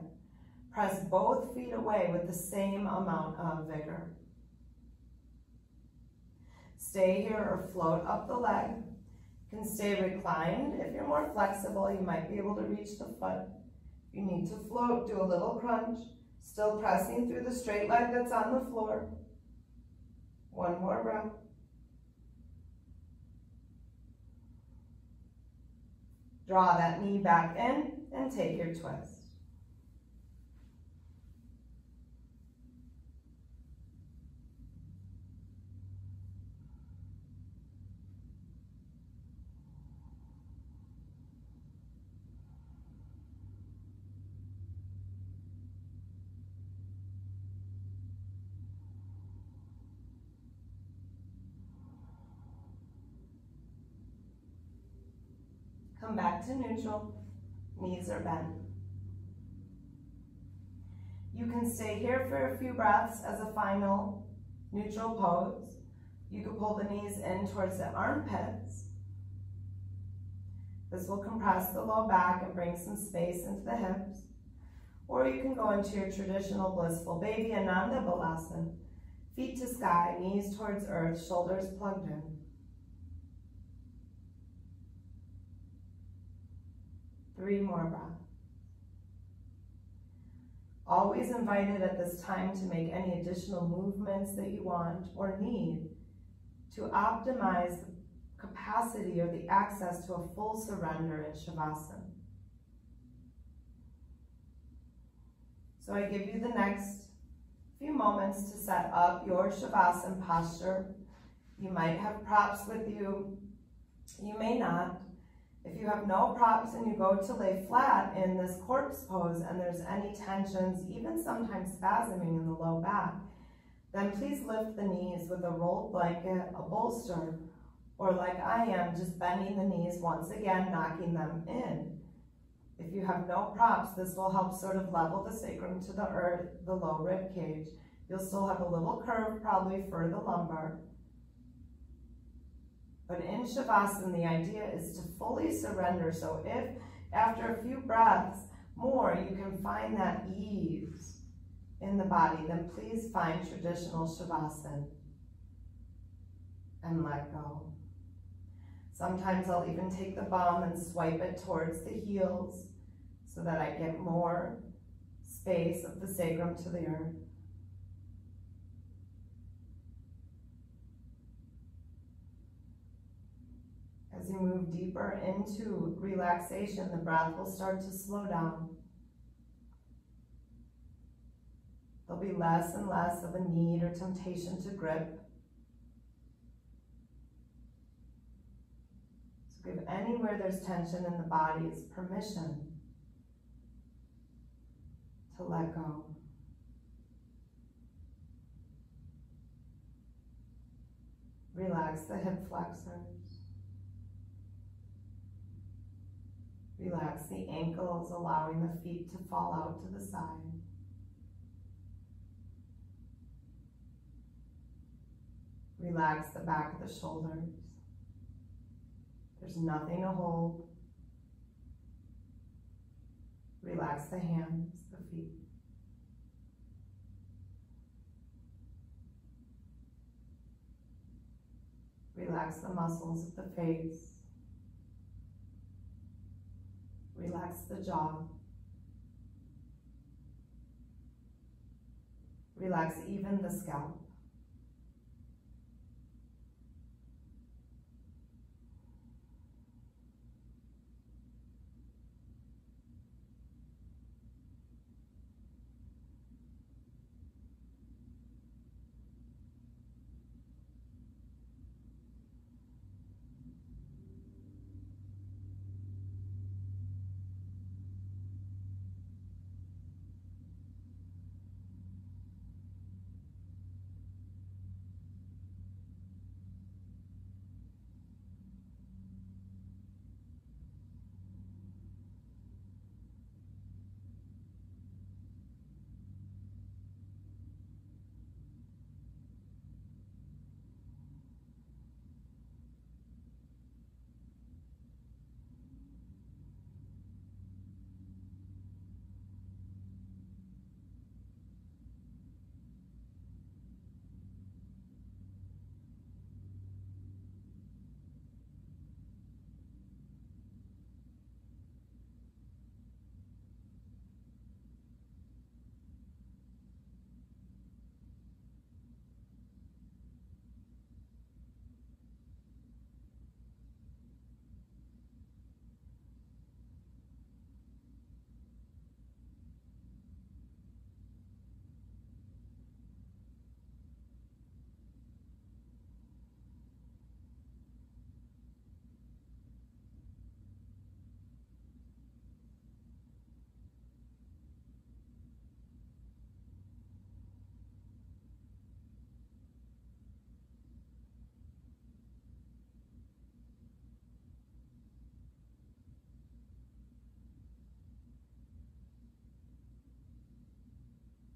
Press both feet away with the same amount of vigor. Stay here or float up the leg. You can stay reclined. If you're more flexible, you might be able to reach the foot. If you need to float, do a little crunch, still pressing through the straight leg that's on the floor. One more breath. Draw that knee back in and take your twist. Come back to neutral, knees are bent. You can stay here for a few breaths as a final neutral pose. You can pull the knees in towards the armpits. This will compress the low back and bring some space into the hips. Or you can go into your traditional blissful baby Ananda Balasana. Feet to sky, knees towards earth, shoulders plugged in. Three more breaths. Always invited at this time to make any additional movements that you want or need to optimize the capacity or the access to a full surrender in Shavasana. So I give you the next few moments to set up your Shavasana posture. You might have props with you, you may not. If you have no props and you go to lay flat in this corpse pose and there's any tensions, even sometimes spasming in the low back, then please lift the knees with a rolled blanket, a bolster, or like I am, just bending the knees once again, knocking them in. If you have no props, this will help sort of level the sacrum to the earth, the low rib cage. You'll still have a little curve probably for the lumbar. But in Shavasana, the idea is to fully surrender. So if after a few breaths more, you can find that ease in the body, then please find traditional Shavasana and let go. Sometimes I'll even take the bum and swipe it towards the heels so that I get more space of the sacrum to the earth. As you move deeper into relaxation, the breath will start to slow down. There'll be less and less of a need or temptation to grip. So give anywhere there's tension in the body is permission to let go. Relax the hip flexors. Relax the ankles, allowing the feet to fall out to the side. Relax the back of the shoulders. There's nothing to hold. Relax the hands, the feet. Relax the muscles of the face. Relax the jaw. Relax even the scalp.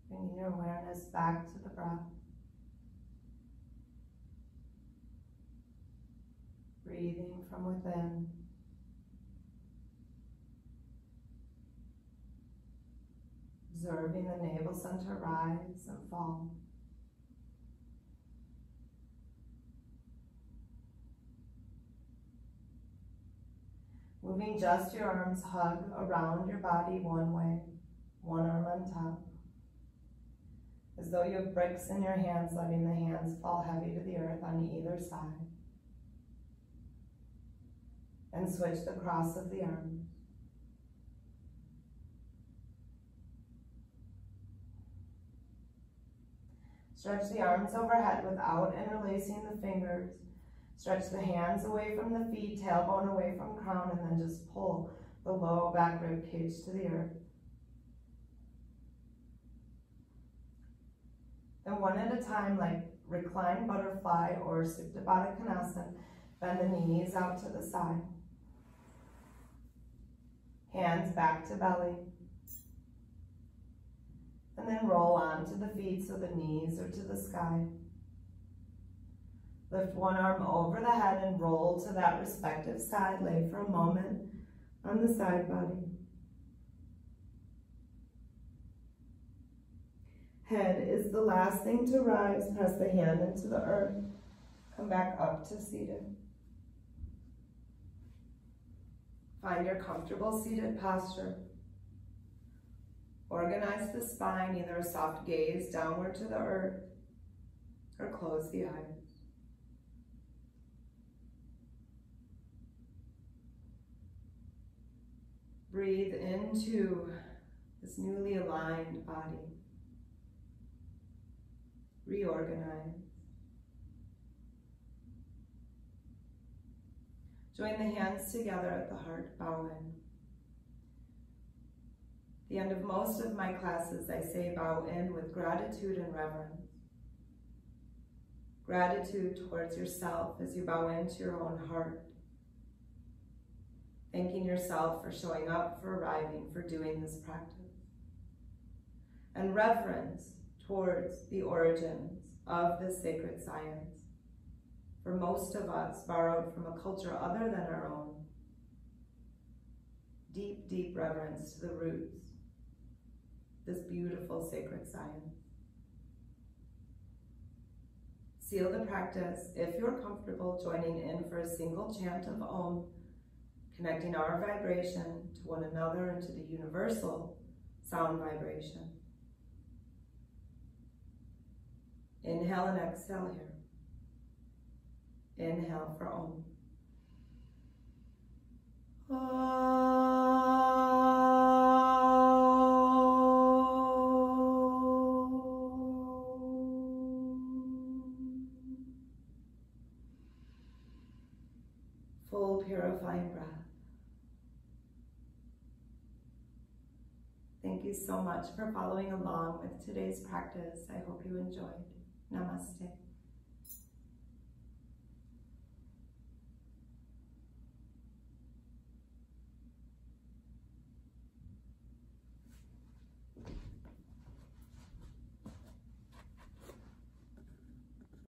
Bringing your awareness back to the breath. Breathing from within. Observing the navel center rise and fall. Moving just your arms, hug around your body one way, one arm on top. As though you have bricks in your hands, letting the hands fall heavy to the earth on either side. And switch the cross of the arms. Stretch the arms overhead without interlacing the fingers. Stretch the hands away from the feet, tailbone away from crown, and then just pull the low back rib cage to the earth. Then one at a time, like reclined butterfly or Supta Baddha Konasana, bend the knees out to the side. Hands back to belly. And then roll onto the feet so the knees are to the sky. Lift one arm over the head and roll to that respective side. Lay for a moment on the side body. Head is the last thing to rise. Press the hand into the earth. Come back up to seated. Find your comfortable seated posture. Organize the spine, either a soft gaze downward to the earth or close the eyes. Breathe into this newly aligned body. Reorganize. Join the hands together at the heart, bow in. At the end of most of my classes, I say bow in with gratitude and reverence. Gratitude towards yourself as you bow into your own heart. Thanking yourself for showing up, for arriving, for doing this practice. And reverence towards the origins of this sacred science, for most of us, borrowed from a culture other than our own. Deep, deep reverence to the roots, this beautiful sacred science. Seal the practice, if you're comfortable, joining in for a single chant of Om, connecting our vibration to one another and to the universal sound vibration. Inhale and exhale here. Inhale for Om. Full purifying breath. Thank you so much for following along with today's practice. I hope you enjoyed. Namaste.